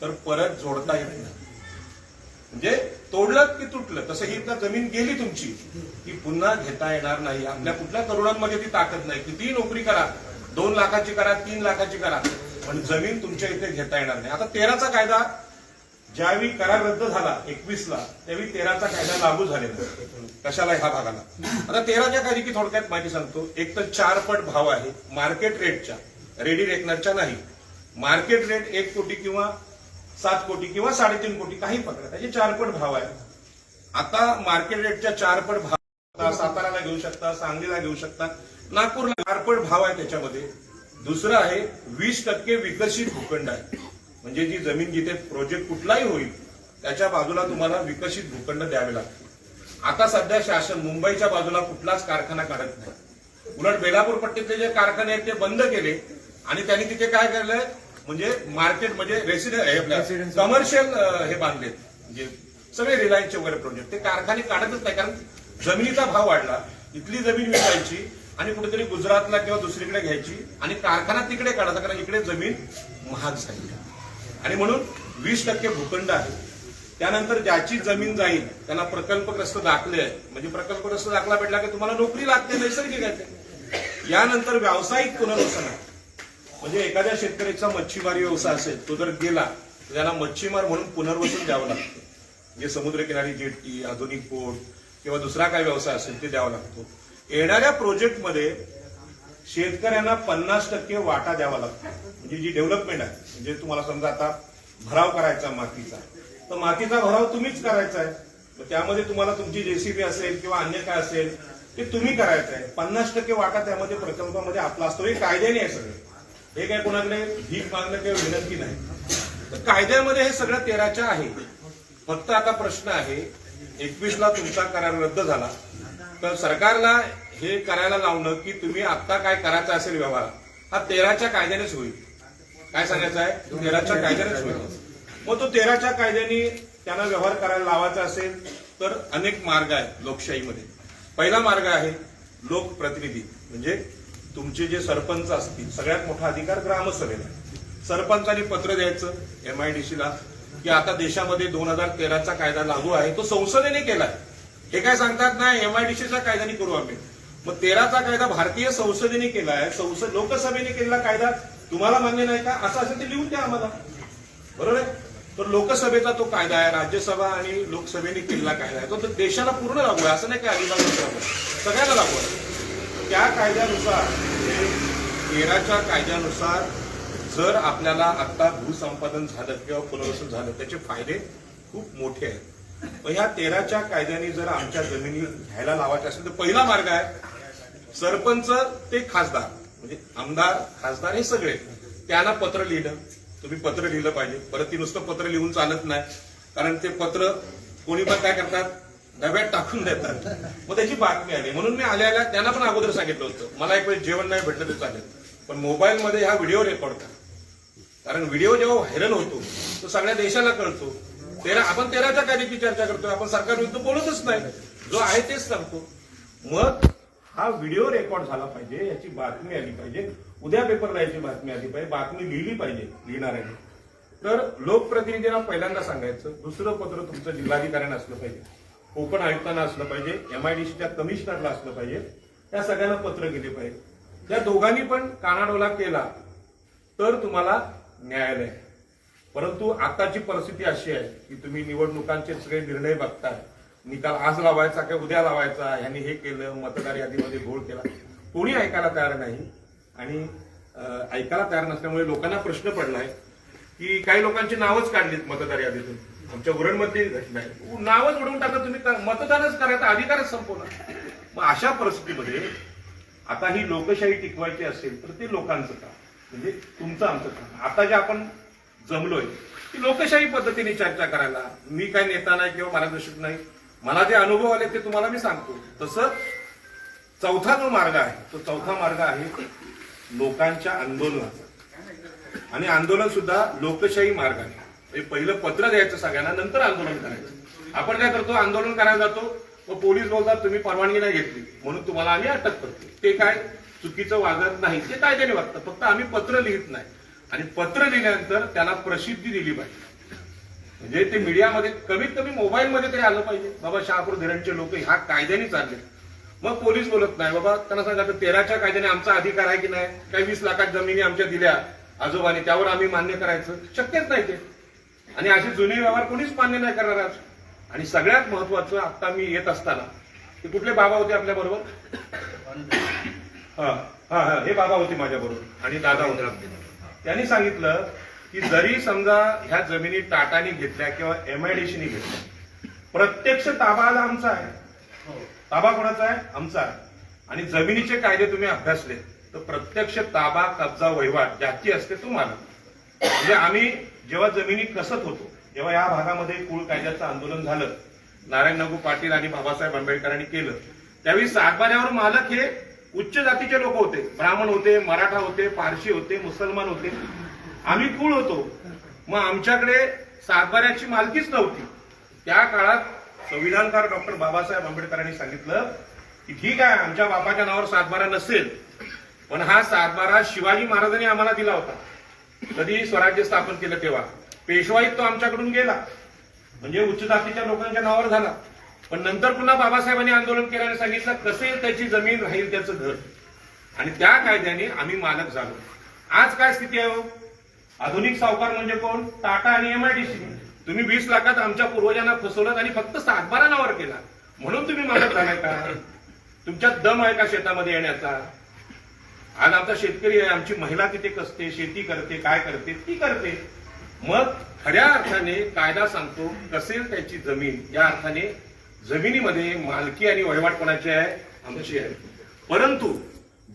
तर परत जोडता येत नाही. म्हणजे तोडलं की तुटलं, तसं ही जमीन गेली तुमची की पुन्हा घेता येणार नाही. आपल्या कुठल्या तरुणांमध्ये ती ताकद नाही. कितीही नोकरी करा, 2 लाखाची करा, 3 लाखाची करा, पण जमीन तुमच्या इथे घेता येणार नाही. आता 13चा कायदा ज्यावेळी करार रद्द झाला 21ला, त्यावेळी 13चा कायदा लागू झालेला. कशाला? ह्या भागाला. आता 13च्या कायद्याची थोडक्यात माहिती सांगतो. एक तर 4 पट भाव आहे मार्केट रेटच्या, रेडी रेकनरच्या नाही. मार्केट रेट 1 कोटी किंवा 7 कोटी किंवा 3.5 कोटी काही पकडा, त्याचे 4 पट भाव आहे. आता मार्केट रेटच्या 4 पट भाव साताराला घेऊ शकता, सांगलीला घेऊ शकता, नागपूरला 4 पट भाव आहे त्याच्यामध्ये. दुसरं आहे 20% विकसित भूखंड आहे. म्हणजे जी जमीन जिथे प्रोजेक्ट कुठलाही होईल त्याच्या बाजूला तुम्हाला विकसित भूखंड द्यावे लागते. आता सध्या शासन मुंबईच्या बाजूला कुठलाच कारखाना काढत नाही. उलट बेलापूर पट्टीतले जे कारखाने आहेत ते बंद केले आणि त्यांनी तिथे काय केलंय, म्हणजे मार्केट म्हणजे रेसिडेन्स कमर्शियल हे बांधलेत. म्हणजे सगळे रिलायन्सचे वगैरे प्रोजेक्ट, ते कारखाने काढतच नाही. कारण जमिनीचा भाव वाढला, इथली जमीन विकायची आणि कुठेतरी गुजरातला किंवा दुसरीकडे घ्यायची आणि कारखाना तिकडे काढायचा, कारण इकडे जमीन महाग झाली. आणि म्हणून 20% भूखंड आहे. त्यानंतर ज्याची जमीन जाईल त्यांना प्रकल्पग्रस्त दाखले आहे. म्हणजे प्रकल्पग्रस्त दाखला भेटला की तुम्हाला नोकरी लागते, नैसर्गिक आहे. यानंतर व्यावसायिक पुनर्वसन आहे. म्हणजे एखाद्या शेतकऱ्याचा मच्छीमारी व्यवसाय असेल, तो जर गेला तर त्याला मच्छीमार म्हणून पुनर्वसन द्यावं लागतं. म्हणजे समुद्रकिनारी जेट्टी, आधुनिक बोट किंवा दुसरा काय व्यवसाय असेल ते द्यावा लागतो. येणाऱ्या प्रोजेक्टमध्ये शेतकऱ्यांना 50% वाटा द्यावा लागतो. म्हणजे जी डेव्हलपमेंट आहे, म्हणजे तुम्हाला समजा आता भराव करायचा मातीचा, तर मातीचा भराव तुम्हीच करायचा आहे. त्यामध्ये तुम्हाला तुमची जेसीबी असेल किंवा अन्य काय असेल ते तुम्ही करायचं आहे. 50% वाटा त्यामध्ये प्रकल्पामध्ये आपला असतो. हे कायद्याने आहे सगळं. हे काय कोणाकडे भीक मागणं किंवा विनंती नाही. तर कायद्यामध्ये हे सगळं 13च्या आहे. फक्त आता प्रश्न आहे 21ला तुमचा करार रद्द झाला तर सरकारला हे करायला लावणं की तुम्ही आता काय करायचं असेल व्यवहार, हा 13च्या कायद्यानेच होईल. काय सांगायचं आहे? 13च्या कायद्यानेच होईल. मग तो 13च्या कायद्याने त्यांना व्यवहार करायला लावायचा असेल तर अनेक मार्ग आहेत लोकशाहीमध्ये. पहिला मार्ग आहे लोकप्रतिनिधी. म्हणजे तुमचे जे सरपंच असतील, सगळ्यात मोठा अधिकार ग्रामसभेला. सरपंचांनी पत्र द्यायचं MIDC ला की आता देशामध्ये 2013चा कायदा लागू आहे, तो संसदेने केलाय. हे काय सांगतात ना MIDCच्या कायद्याने करू आम्ही. मग 13चा कायदा भारतीय संसदेने केलाय, लोकसभेने केलेला कायदा तुम्हाला मान्य नाही का? असं असेल ते लिहून द्या आम्हाला, बरोबर आहे? तर लोकसभेचा तो कायदा आहे, राज्यसभा आणि लोकसभेने केलेला कायदा आहे, तो देशाला पूर्ण लागू आहे. असं नाही की अलिबाग लागू, सगळ्यांना लागू आहे. त्या कायद्यानुसार 13च्या कायद्यानुसार जर आपल्याला आता भूसंपादन झालं किंवा पुनर्वसन झालं त्याचे फायदे खूप मोठे आहेत. पण ह्या 13च्या कायद्याने जर आमच्या जमिनी घ्यायला लावायच्या असेल तर पहिला मार्ग आहे सरपंच ते खासदार, म्हणजे आमदार खासदार हे सगळे त्यांना पत्र लिहिलं. तुम्ही पत्र लिहिलं पाहिजे. परत ती नुसतं पत्र लिहून चालत नाही, कारण ते पत्र कोणी पण काय करतात, डब्यात टाकून देतात. मग त्याची बातमी आली म्हणून मी आल्या त्यांना पण अगोदर सांगितलं होतं मला एक वेळ जेवण नाही भेटलं तर चालेल, पण मोबाईलमध्ये हा व्हिडिओ रेकॉर्ड करा, कारण व्हिडिओ जेव्हा व्हायरल होतो तो सगळ्या देशाला कळतो. आपण 13च्या कायद्याची चर्चा करतोय, आपण सरकार विरुद्ध बोलतच नाही, जो आहे तेच सांगतो. मग हा व्हिडिओ रेकॉर्ड झाला पाहिजे, याची बातमी आली पाहिजे, उद्या पेपरला याची बातमी आली पाहिजे, बातमी लिहिली पाहिजे लिहिणाऱ्याने. तर लोकप्रतिनिधींना पहिल्यांदा सांगायचं, दुसरं पत्र तुमचं जिल्हाधिकाऱ्यांना असलं पाहिजे, कोकण आयुक्तांना असलं पाहिजे, MIDCच्या कमिशनरला असलं पाहिजे, त्या सगळ्यांना पत्र गेले पाहिजे. त्या दोघांनी पण कानाडोला केला तर तुम्हाला न्यायालय. परंतु आताची परिस्थिती अशी आहे की तुम्ही निवडणुकांचे सगळे निर्णय बघताय, निकाल आज लावायचा काय उद्या लावायचा, ह्यांनी हे केलं, मतदार यादीमध्ये घोळ केला, कोणी ऐकायला तयार नाही. आणि ऐकायला तयार नसल्यामुळे लोकांना प्रश्न पडलाय की काही लोकांची नावच काढलीत मतदार यादीतून. आमच्या उरणमध्ये घटना आहे, नावच उडवून टाकलं, तुम्ही मतदानच करायचा अधिकारच संपवला. मग अशा परिस्थितीमध्ये आता ही लोकशाही टिकवायची असेल तर ते लोकांचं काम, म्हणजे तुमचं आमचं काम. आता जे आपण जमलोय की लोकशाही पद्धतीने चर्चा करायला, मी काही नेता नाही किंवा मार्गदर्शक नाही, मला जे अनुभव आले ते तुम्हाला मी सांगतो. तसं चौथा जो मार्ग आहे तो चौथा मार्ग आहे लोकांच्या आंदोलनाचा, आणि आंदोलन सुद्धा लोकशाही मार्गाने. पहिलं पत्र द्यायचं सगळ्यांना, नंतर आंदोलन करायचं. आपण काय करतो, आंदोलन करायला जातो, मग पोलीस बोलतात तुम्ही परवानगी नाही घेतली म्हणून तुम्हाला आम्ही अटक करतो. ते काय चुकीचं वागत नाही, ते कायद्याने वागतं, फक्त आम्ही पत्र लिहित नाही. आणि पत्र लिहिल्यानंतर त्याला प्रसिद्धी दिली पाहिजे, म्हणजे ते मीडियामध्ये कमीत कमी मोबाईलमध्ये तरी आलं पाहिजे, बाबा शहापूर धरणचे लोक ह्या कायद्याने चालले. मग पोलीस बोलत नाही, बाबा त्यांना सांगा 13च्या कायद्याने आमचा अधिकार आहे की नाही, काही 20 लाखात जमिनी आमच्या दिल्या आजोबाने, त्यावर आम्ही मान्य करायचं शक्यच नाही ते. आणि असे जुने व्यवहार कोणीच मान्य नाही करणार आज. आणि सगळ्यात महत्वाचं, आता मी येत असताना ते कुठले बाबा होते आपल्या बरोबर, हे बाबा होते माझ्या बरोबर आणि दादा होते. त्यांनी सांगितलं की जरी समजा ह्या जमिनी टाटाने घेतल्या किंवा MIDCने घेतल्या, प्रत्यक्ष ताबा आमचा आहे. ताबा कोणाचा आहे? आमचा आहे. आणि जमिनीचे कायदे तुम्ही अभ्यासले तर प्रत्यक्ष ताबा कब्जा वहिवाट ज्याची असते तुम्हाला. म्हणजे आम्ही जेव्हा जमिनी कसत होतो, जेव्हा या भागामध्ये कुळ कायद्याचं आंदोलन झालं, नारायण नागू पाटील आणि बाबासाहेब आंबेडकरांनी केलं, त्यावेळी सातबाऱ्यावर मालक हे उच्च जातीचे लोक होते, ब्राह्मण होते, मराठा होते, पारशी होते, मुसलमान होते, आम्ही कुळ होतो. मग आमच्याकडे सातबाऱ्याची मालकीच नव्हती. त्या काळात संविधानकार डॉक्टर बाबासाहेब आंबेडकरांनी सांगितलं की ठीक आहे आमच्या बापाच्या नावावर सातबारा नसेल, पण हा सातबारा शिवाजी महाराजांनी आम्हाला दिला होता. कधी स्वराज्य स्थापन केलं तेव्हा पेशवाईत तो आमच्याकडून गेला, म्हणजे उच्च जातीच्या लोकांच्या नावावर झाला. पण नंतर पुन्हा बाबासाहेबांनी आंदोलन केल्याने सांगितलं कसे त्याची जमीन राहील त्याचं घर, आणि त्या कायद्याने आम्ही मालक झालो. आज काय स्थिती आहे? आधुनिक सावकार म्हणजे कोण? टाटा आणि MIDC. तुम्ही 20 लाखात आमच्या पूर्वजांना फसवलं आणि फक्त सातबारा नावावर केला म्हणून तुम्ही मालक झालाय का? तुमच्यात दम आहे का शेतामध्ये येण्याचा? आज आमचा शेतकरी आहे, आमची महिला तिथे कसते, शेती करते, काय करते ती करते. मग खऱ्या अर्थाने कायदा सांगतो कसेल त्याची जमीन, या अर्थाने जमिनीमध्ये मालकी आणि वहिवाट कोणाची आहे? आमची आहे. परंतु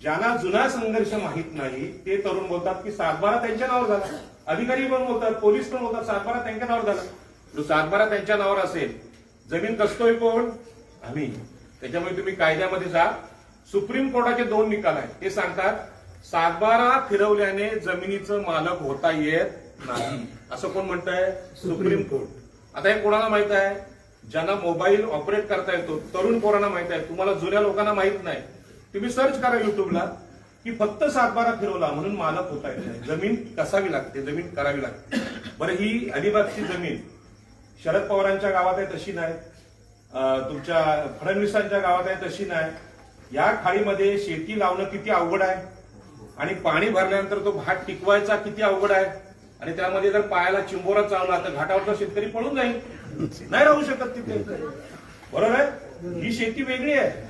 ज्यांना जुना संघर्ष माहित नाही ते तरुण बोलतात की सातबारा त्यांच्या नावावर झाला. अधिकारी पण बोलतात, पोलीस पण बोलतात सातबारा त्यांच्या नावावर झाला. सातबारा त्यांच्या नावावर असेल, जमीन कसतोय कोण? आम्ही. त्याच्यामुळे तुम्ही कायद्यामध्ये जा, सुप्रीम कोर्टाचे 2 निकाल आहेत, ते सांगतात सातबारा फिरवल्याने जमिनीचं मालक होता येत नाही. असं कोण म्हणतंय? Supreme court. आता हे कोणाला माहित आहे? ज्यांना मोबाईल ऑपरेट करता येतो, तरुण पोरांना माहित आहे. तुम्हाला जुन्या लोकांना माहित नाही. तुम्ही सर्च करा युट्यूबला की फक्त सातबारा फिरवला म्हणून मालक होता येत नाही. जमीन कसावी लागते, जमीन करावी लागते. बरं, ही अलिबागची जमीन शरद पवारांच्या गावात आहे तशी नाही, तुमच्या फडणवीसांच्या गावात आहे तशी नाही. या खाडीमध्ये शेती लावणं किती अवघड आहे आणि पाणी भरल्यानंतर तो भात टिकवायचा किती अवघड आहे आणि त्यामध्ये जर पायाला चिंबोरा चावला तर घाटावरचा शेतकरी पळून जाईल, नाही राहू शकत तिथे. बरोबर आहे. ही शेती वेगळी आहे.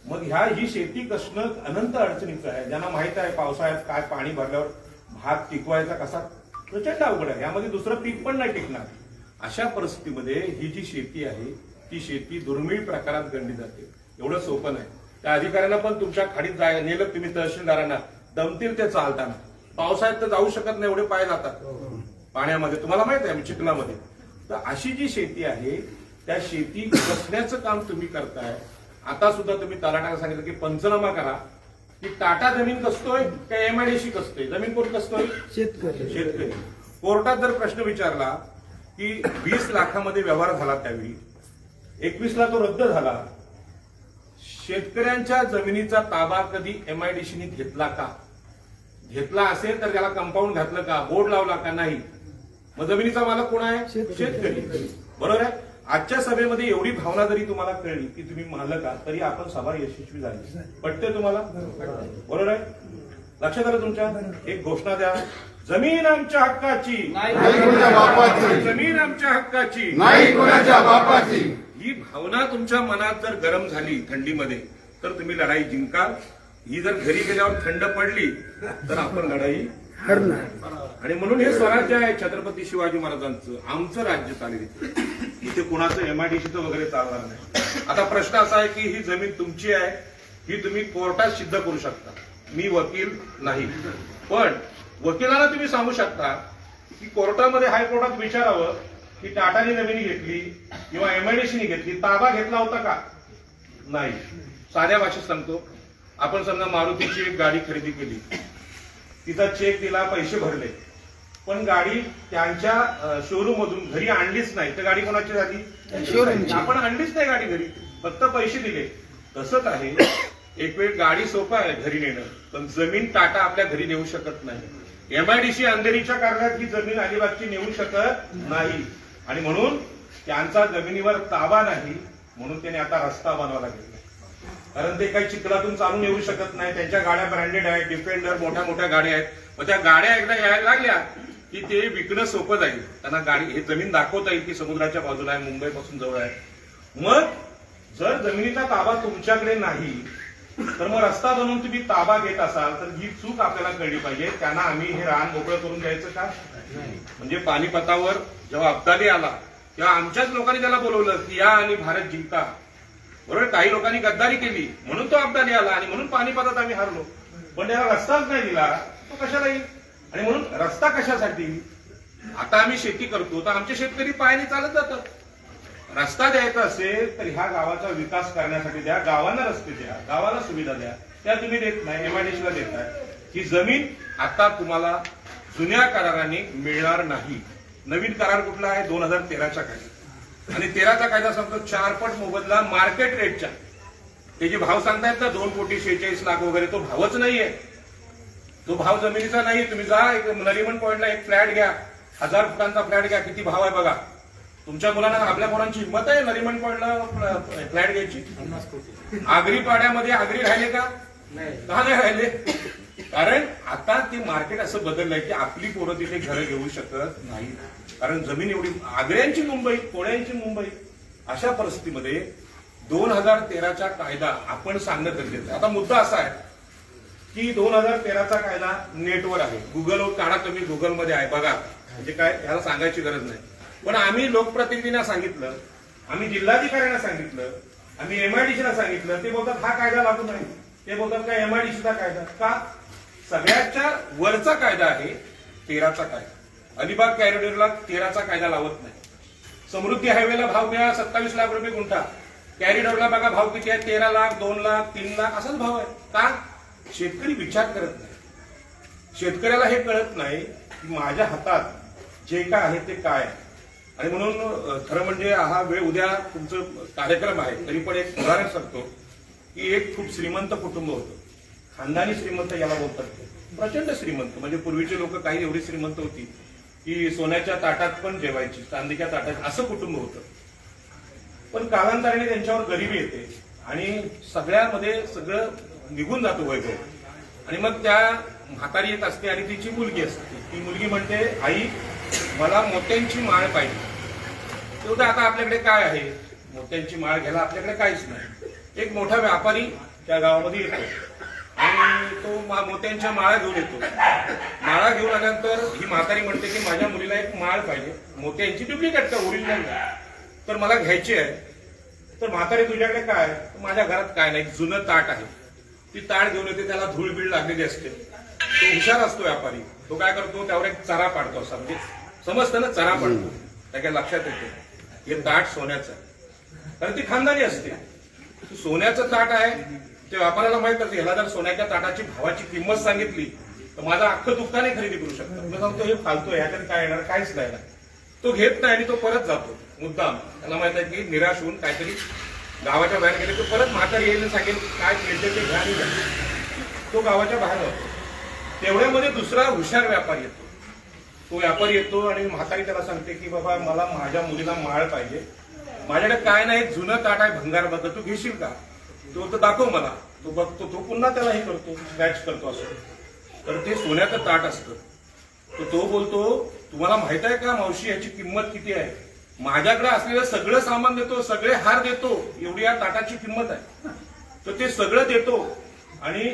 मग ही शेती कसणं अनंत अडचणीचं आहे. ज्यांना माहित आहे पावसाळ्यात काय पाणी भरल्यावर भात टिकवायचा कसा प्रचंड अवघड आहे. यामध्ये दुसरं पीक पण नाही टिकणार. अशा परिस्थितीमध्ये ही जी शेती आहे ती शेती दुर्मिळ प्रकारात गणली जाते. एवढं सोपं नाही. त्या अधिकाऱ्यांना पण तुमच्या खाडीत नेलं तुम्ही तहसीलदारांना, दमतील ते चालताना. पावसाळ्यात तर जाऊ शकत नाही, एवढे पाय जातात पाण्यामध्ये, तुम्हाला माहित आहे चिखलामध्ये. तर अशी जी शेती आहे त्या शेती कसण्याचं काम तुम्ही करताय. आता सुद्धा तुम्ही तलाठ्याला सांगितलं की पंचनामा करा की टाटा जमीन कसतोय का एमआयडीसी कसतोय. जमीन कोण कसतोय? शेतकरी. कोर्टात जर प्रश्न विचारला की 20 लाखामध्ये व्यवहार झाला त्यावेळी 21 ला तो रद्द झाला. शेतकऱ्यांच्या जमिनीचा ताबा कधी एमआयडीसीने घेतला का? घेतला असेल तर त्याला कंपाऊंड घातलं का? बोर्ड लावला का? नाही. मग जमिनीचा मालक कोण आहे? शेतकरी. बरोबर आहे. आजच्या सभेमध्ये एवढी भावना जरी तुम्हाला कळली की तुम्ही मालक आहात तरी आपण सभा यशस्वी झाली. पटते तुम्हाला? बरोबर आहे. लक्षात आलं तुमच्या? एक घोषणा द्या, जमीन आमच्या हक्काची, जमीन आमच्या हक्काची, नाही कोणाच्या बापाची. ही भावना तुमच्या मनात जर गरम झाली थंडीमध्ये तर तुम्ही लढाई जिंकाल. ही जर घरी गेल्यावर थंड पडली तर आपण लढाई हरणार. आणि म्हणून हे स्वराज्य आहे छत्रपती शिवाजी महाराजांचं. आमचं राज्य चालेल इथे कुणाचं एमआयडीसीचं वगैरे चालणार नाही. आता प्रश्न असा आहे की ही जमीन तुमची आहे, ही तुम्ही कोर्टात सिद्ध करू शकता. मी वकील नाही, पण वकिलाला तुम्ही सांगू शकता की कोर्टामध्ये हायकोर्टात विचारावं की टाटाने जमीन घेतली किंवा एमआयडीसीने घेतली, ताबा घेतला होता का? नाही. साध्या भाषेत सांगतो, आपण समजा मारुतीची एक गाडी खरेदी केली, तिचा चेक दिला, पैसे भरले, पण गाडी त्यांच्या शोरूम मधून घरी आणलीच नाही तर गाडी कोणाची झाली? शोरूमची. आपण आणलीच नाही गाडी घरी, फक्त पैसे दिले. तसंच आहे, एक वेळ गाडी सोपं आहे घरी नेणं, पण जमीन टाटा आपल्या घरी नेऊ शकत नाही. एमआयडीसी अंधेरीच्या कारणात ही जमीन अलिबागची नेऊ शकत नाही. आणि म्हणून त्यांचा जमिनीवर ताबा नाही, म्हणून त्याने आता रस्ता बनवायला घेतला. कारण ते काही चिखलातून चालून येऊ शकत नाही. त्यांच्या गाड्या ब्रँडेड आहेत, डिफेंडर, मोठ्या मोठ्या गाड्या आहेत. मग त्या गाड्या एकदा यायला लागल्या की ते विकणं सोपं जाईल. त्यांना गाडी हे जमीन दाखवता येईल की समुद्राच्या बाजूला आहे, मुंबईपासून जवळ आहे. मग जर जमिनीचा ताबा तुमच्याकडे नाही तर मग रस्ता बनवून तुम्ही ताबा घेत असाल तर ही चूक आपल्याला कळली पाहिजे. त्यांना आम्ही हे रान मोकळं करून द्यायचं का? म्हणजे पानिपतावर जेव्हा अब्दाली आला तेव्हा आमच्याच लोकांनी त्याला बोलवलं की या आणि भारत जिंका. बरोबर. काही लोकांनी गद्दारी केली म्हणून तो अब्दाली आला आणि म्हणून पानिपतात आम्ही हारलो. पण त्याला रस्ताच नाही दिला, तो कशाला येईल? आणि म्हणून रस्ता कशासाठी? आता आम्ही शेती करतो तर आमचे शेतकरी पायाने चालत जातात. रस्ता द्यायचा असेल तर ह्या गावाचा विकास करण्यासाठी द्या, गावांना रस्ते द्या, गावाला सुविधा द्या. त्या तुम्ही देत नाही, एमआयडीसीला देताय. ही जमीन आता तुम्हाला जुन्या कराराने मिळणार नाही. नवीन करार कुठला आहे? 2013चा कायदा. आणि 13चा कायदा सांगतो 4 पट मोबदला मार्केट रेटच्या. ते जे भाव सांगतायत ना 2,46,00,000 वगैरे, तो भावच नाहीये. तो भाव जमिनीचा नाही. तुम्ही जा नरिमन पॉइंटला एक फ्लॅट घ्या, 1000 फुटांचा फ्लॅट घ्या, किती भाव आहे बघा. तुमच्या मुलांना, आपल्या मुलांची हिंमत आहे नरिमन पॉइंटला फ्लॅट घ्यायची? आगरी पाड्यामध्ये आगरी राहिले का? का नाही राहिले? कारण आता ते मार्केट असं बदललंय की आपली पोरं तिथे घरं घेऊ शकत नाही. कारण जमीन एवढी, आगऱ्यांची मुंबई, कोळ्यांची मुंबई. अशा परिस्थितीमध्ये 2013चा कायदा आपण सांगणं गरजेचं आहे. आता मुद्दा असा आहे की 2013चा कायदा नेटवर आहे, गुगलवर काढा तुम्ही, गुगलमध्ये आहे, बघा. म्हणजे काय, याला सांगायची गरज नाही. पण आम्ही लोकप्रतिनिधींना सांगितलं, आम्ही जिल्हाधिकाऱ्यांना सांगितलं, आम्ही एमआयडीसीला सांगितलं. ते बोलतात हा कायदा लागू नाही. ते बोलतात का एमआयडीसीचा कायदा का? सगळ्याच्या वरचा कायदा आहे 13चा कायदा. अलिबाग कॅरिडॉरला 13चा कायदा लावत नाही. समृद्धी हायवेला भाव मिळाला 27 लाख रुपये गुंठा. कॅरिडॉरला बघा भाव किती आहे? 13 लाख, 2 लाख, 3 लाख असाच भाव आहे. का? शेतकरी विचार करत नाही. शेतकऱ्याला हे कळत नाही की माझ्या हातात जे काय आहे ते काय आहे. आणि म्हणून खरं म्हणजे हा वेळ, उद्या तुमचं कार्यक्रम आहे, तरी पण एक उदाहरण सांगतो की एक खूप श्रीमंत कुटुंब होतं. खानदानी श्रीमंत याला बोलतात. प्रचंड श्रीमंत. म्हणजे पूर्वीचे लोक काही एवढी श्रीमंत होती की सोन्याच्या ताटात पण जेवायची, चांदीच्या ताटात, असं कुटुंब होतं. पण कालांतराने त्यांच्यावर गरिबी येते आणि सगळ्यामध्ये सगळं निघून जातो वैभव आणि मग त्या म्हातारी येत असते आणि तिची मुलगी असते. ती मुलगी म्हणते, आई मला मोत्यांची माळ पाहिजे. तेवढं आता आपल्याकडे काय आहे, मोत्यांची माळ घ्यायला आपल्याकडे काहीच नाही. एक मोठा व्यापारी त्या गावामध्ये येतो आणि तो मोत्यांच्या माळा घेऊन येतो. माळा घेऊन आल्यानंतर ही म्हातारी म्हणते की माझ्या मुलीला एक माळ पाहिजे, मोत्यांची डुप्लिकेट का ओरिजिनल तर मला घ्यायची आहे. तर म्हातारी तुझ्याकडे काय, माझ्या घरात काय नाही, जुनं ताट आहे. ती ताट घेऊन येते, त्याला धूळ लागलेली असते. तो हुशार असतो व्यापारी, तो काय करतो त्यावर एक चरा पाडतो. असा म्हणजे समजतं ना, चरा पाडतो. त्याच्या लक्षात येते हे ताट सोन्याचं आहे, कारण ती खानदानी असते. सोन्याचं ताट आहे ते व्यापाऱ्याला माहित असते. ह्याला जर सोन्याच्या ताटाची भावाची किंमत सांगितली तर माझं अख्खं दुकाने खरेदी करू शकतात. मी सांगतो हे फालतू, ह्याच्यात काय येणार, काहीच नाही. तो घेत नाही आणि तो परत जातो मुद्दाम. त्याला माहित आहे की निराश होऊन काहीतरी गावाच्या बाहेर गेले, तो परत म्हातारी येईल सांगेल काय मिळते ते घ्या आणि घ्या. तो गावाच्या बाहेर जातो. तेवढ्यामध्ये दुसरा हुशार व्यापारी येतो. तो व्यापारी येतो आणि म्हातारी त्याला सांगते की बाबा मला माझ्या मुलीला माळ पाहिजे, माझ्याकडे काय नाही, जुनं ताट आहे भंगारबद्दल, तू घेशील का. तो तर दाखव मला. तो बघतो, तो पुन्हा त्याला हे करतो, स्क्रॅच करतो असं. तर ते सोन्याचं ताट असतं. तो बोलतो, तुम्हाला माहित आहे का मावशी याची किंमत किती आहे. माझ्याकडे असलेलं सगळं सामान देतो, सगळे हार देतो, एवढी या ताटाची किंमत आहे. तर ते सगळं देतो आणि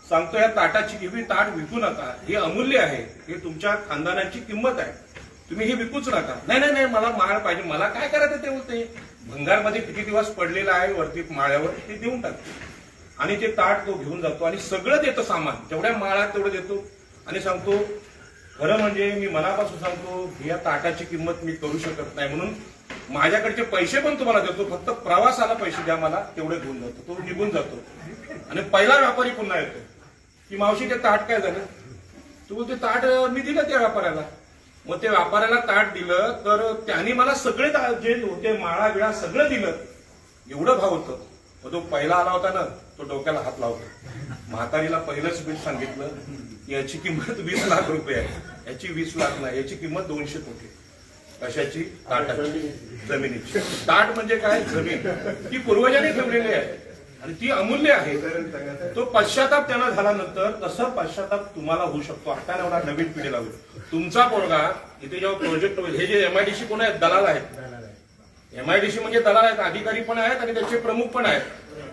सांगतो या ताटाची ही ताट विकू नका, हे अमूल्य आहे, हे तुमच्या खानदानाची किंमत आहे, तुम्ही हे विकूच नका. नाही नाही नाही, मला माळ पाहिजे. मला काय करायचं ते बोलते, भंगारमध्ये किती दिवस पडलेलं आहे वरती माळ्यावर, ते देऊन टाकतो. आणि ते ताट तो घेऊन जातो आणि सगळं देतो सामान, जेवढ्या माळात तेवढं देतो आणि सांगतो खरं म्हणजे मी मनापासून सांगतो या ताटाची किंमत मी करू शकत नाही, म्हणून माझ्याकडचे पैसे पण तुम्हाला देतो, फक्त प्रवासाला पैसे द्या मला, तेवढे घेऊन जातो. तो निघून जातो आणि पहिला व्यापारी पुन्हा येतो की मावशी ते ताट काय झालं. तू ते ताट मी दिलं त्या व्यापाऱ्याला. मग ते व्यापाऱ्याला ताट दिलं तर त्यांनी मला सगळे जे होते माळा बिळा सगळं दिलं, एवढं भाव होतं. मग तो पहिला आला होता ना, तो डोक्याला हात लावतो. म्हातारीला पहिलंच बिल सांगितलं याची किंमत 20 लाख रुपये आहे, याची 20 लाख नाही, याची किंमत 200 कोटी. कशाची, ताटाची, जमिनीची. ताट म्हणजे काय, जमीन, ती पूर्वजांनी ठेवलेली आहे आणि ती अमूल्य आहे. तो पश्चाताप त्यांना झाल्यानंतर तसं पश्चाताप तुम्हाला होऊ शकतो. आता एवढा नवीन पिढीला होईल. तुमचा पोरगा इथे जेव्हा प्रोजेक्ट होईल, हे जे MIDC कोण आहेत, दलाल आहेत. MIDC म्हणजे दलाल आहेत, अधिकारी पण आहेत आणि त्याचे प्रमुख पण आहेत.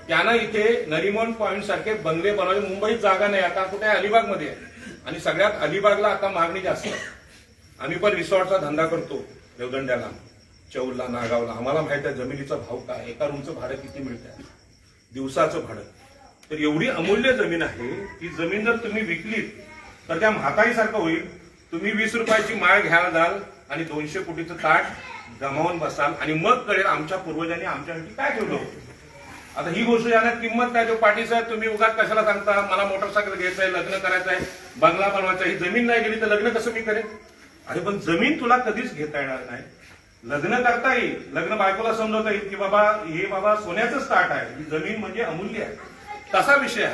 त्यांना इथे नरिमन पॉइंट सारखे बंगले बनवायचे. मुंबईत जागा नाही, आता कुठे अलिबागमध्ये आहे आणि सगळ्यात अलिबागला आता मागणी जास्त आहे. आम्ही पण रिसॉर्टचा धंदा करतो देवदंड्याला, चौलला, नागावला. आम्हाला माहित आहे जमिनीचा भाव काय, एका रूमचं भाडं किती मिळतं, दिवसाचं भाडं. तर एवढी अमूल्य जमीन आहे, ती जमीन जर तुम्ही विकलीत तर त्या म्हातारीसारखं होईल. तुम्ही 20 रुपयाची माळ घ्यायला जाल आणि 200 कोटीचं ताट गमावून बसाल आणि मग कळेल आमच्या पूर्वजांनी आमच्यासाठी काय ठेवलं होतं. आता ही गोष्ट जाण्यात किंमत काय. तो पाटील साहेब तुम्ही उगाच कशाला सांगता, मला मोटरसायकल घ्यायचंय, लग्न करायचंय, बंगला बनवायचा, ही जमीन नाही गेली तर लग्न कसं मी करेन. अरे पण जमीन तुला कधीच घेता येणार नाही. लग्न करता येईल, लग्न बायकोला समजवता येईल की बाबा हे बाबा सोन्याचंच ताट आहे, ही जमीन म्हणजे अमूल्य आहे. तसा विषय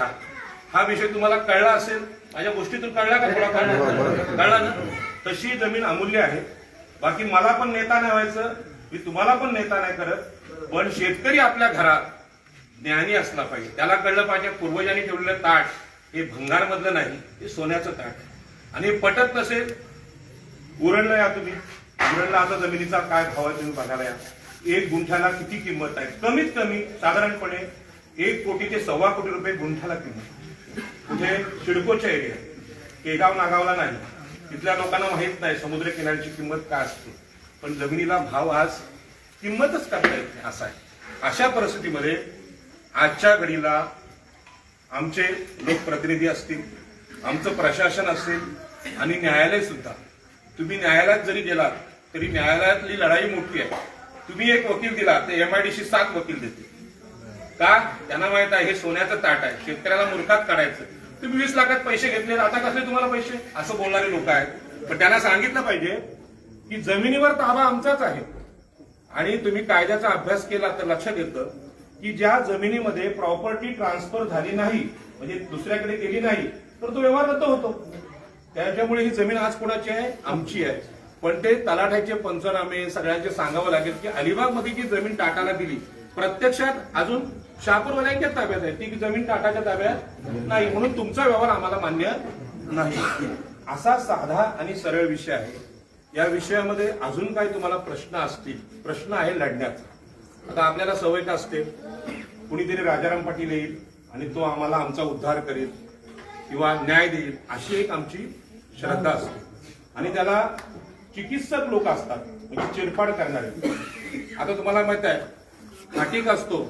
हा विषय तुम्हाला कळला असेल, माझ्या गोष्टीतून कळला का, थोडा कळला ना. तशी जमीन अमूल्य आहे. बाकी मला पण नेता नाही व्हायचं, मी तुम्हाला पण नेता नाही करत, पण शेतकरी आपल्या घरात ज्ञानी असला पाहिजे. त्याला कळलं पाहिजे पूर्वजांनी ठेवलेलं ताट हे भंगारमधलं नाही, हे सोन्याचं ताट. आणि पटत नसेल, उरणला या तुम्ही, उरणला आता जमिनीचा काय भाव आहे तुम्ही बघायला या. 1 गुंठ्याला किती किंमत आहे, कमीत कमी साधारणपणे 1 कोटी ते 1.25 कोटी रुपये गुंठ्याला किंमत. कुठे, सिडकोच्या एरिया, केगाव नागावला नाही. तिथल्या लोकांना माहित नाही समुद्र किनाऱ्याची किंमत काय असते, पण जमिनीला भाव आज किंमतच करता येत नाही असा आहे. अशा परिस्थितीमध्ये आजच्या घडीला आमचे लोकप्रतिनिधी असतील, आमचं प्रशासन असेल आणि न्यायालय सुद्धा. तुम्ही न्यायालयात जरी गेलात तरी न्यायालयातली लढाई मोठी आहे. तुम्ही एक वकील दिला तर MIDC 7 वकील देते. का, त्यांना माहित आहे हे सोन्याचं ताट आहे, शेतकऱ्याला मूर्खात काढायचं. तुम्ही 20 लाखात पैसे घेतले, आता कसले तुम्हाला पैसे, असं बोलणारे लोक आहेत. पण त्यांना सांगितलं पाहिजे की जमिनीवर ताबा आमचाच आहे. आणि तुम्ही कायद्याचा अभ्यास केला तर लक्षात येतं की ज्या जमिनीमध्ये प्रॉपर्टी ट्रान्सफर झाली नाही, म्हणजे दुसऱ्याकडे गेली नाही, तर तो व्यवहार रद्द होतो. त्याच्यामुळे ही जमीन आज कोणाची आहे, आमची आहे. पण ते तलाठ्याचे पंचनामे सगळ्यांचे सांगावं लागेल की अलिबागमध्ये जी जमीन टाटाला दिली प्रत्यक्षात अजून शहापूरवाल्यांच्या ताब्यात आहे, ती जमीन टाटाच्या ताब्यात नाही, म्हणून तुमचा व्यवहार आम्हाला मान्य नाही. असा साधा आणि सरळ विषय आहे. या विषयामध्ये अजून काही तुम्हाला प्रश्न असतील, प्रश्न आहे लढण्याचा. आता आपल्याला सवय का असते, कुणीतरी राजाराम पाटील येईल आणि तो आम्हाला आमचा उद्धार करेल किंवा न्याय देईल, अशी एक आमची श्रद्धा असते. आणि त्याला चिकित्सक लोक असतात, म्हणजे चिरफाड करणारे. आता तुम्हाला माहित आहे, खाटीक असतो